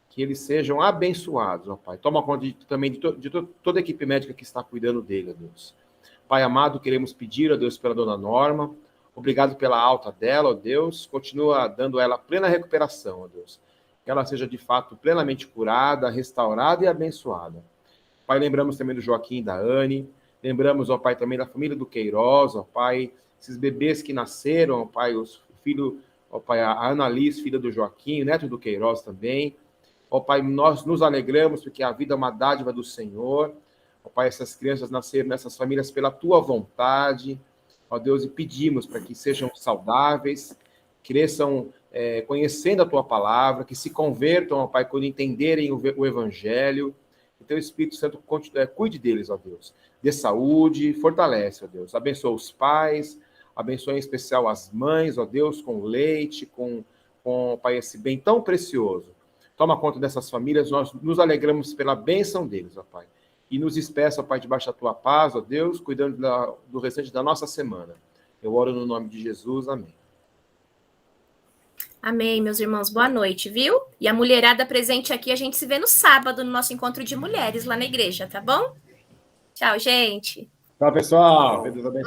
que eles sejam abençoados, ó Pai. Toma conta também de toda a equipe médica que está cuidando dele, ó Deus. Pai amado, queremos pedir, ó Deus, pela dona Norma, obrigado pela alta dela, ó Deus, continua dando a ela plena recuperação, ó Deus, que ela seja de fato plenamente curada, restaurada e abençoada. Pai, lembramos também do Joaquim e da Anne, lembramos, ó Pai, também da família do Queiroz, ó Pai, esses bebês que nasceram, ó Pai, os filhos, ó Pai, a Ana Liz, filha do Joaquim, neto do Queiroz também. Ó Pai, nós nos alegramos porque a vida é uma dádiva do Senhor. Ó Pai, essas crianças nasceram nessas famílias pela Tua vontade, ó Deus, e pedimos para que sejam saudáveis, cresçam conhecendo a Tua palavra, que se convertam, ó Pai, quando entenderem o Evangelho. Então, o Espírito Santo cuide deles, ó Deus. Dê saúde, fortalece, ó Deus. Abençoa os pais, abençoa em especial as mães, ó Deus, com leite, com Pai, esse bem tão precioso. Toma conta dessas famílias, nós nos alegramos pela bênção deles, ó Pai. E nos despeça, ó Pai, debaixo da Tua paz, ó Deus, cuidando do restante da nossa semana. Eu oro no nome de Jesus, amém. Amém, meus irmãos. Boa noite, viu? E a mulherada presente aqui, a gente se vê no sábado, no nosso encontro de mulheres lá na igreja, tá bom? Tchau, gente. Tchau, pessoal. Deus abençoe.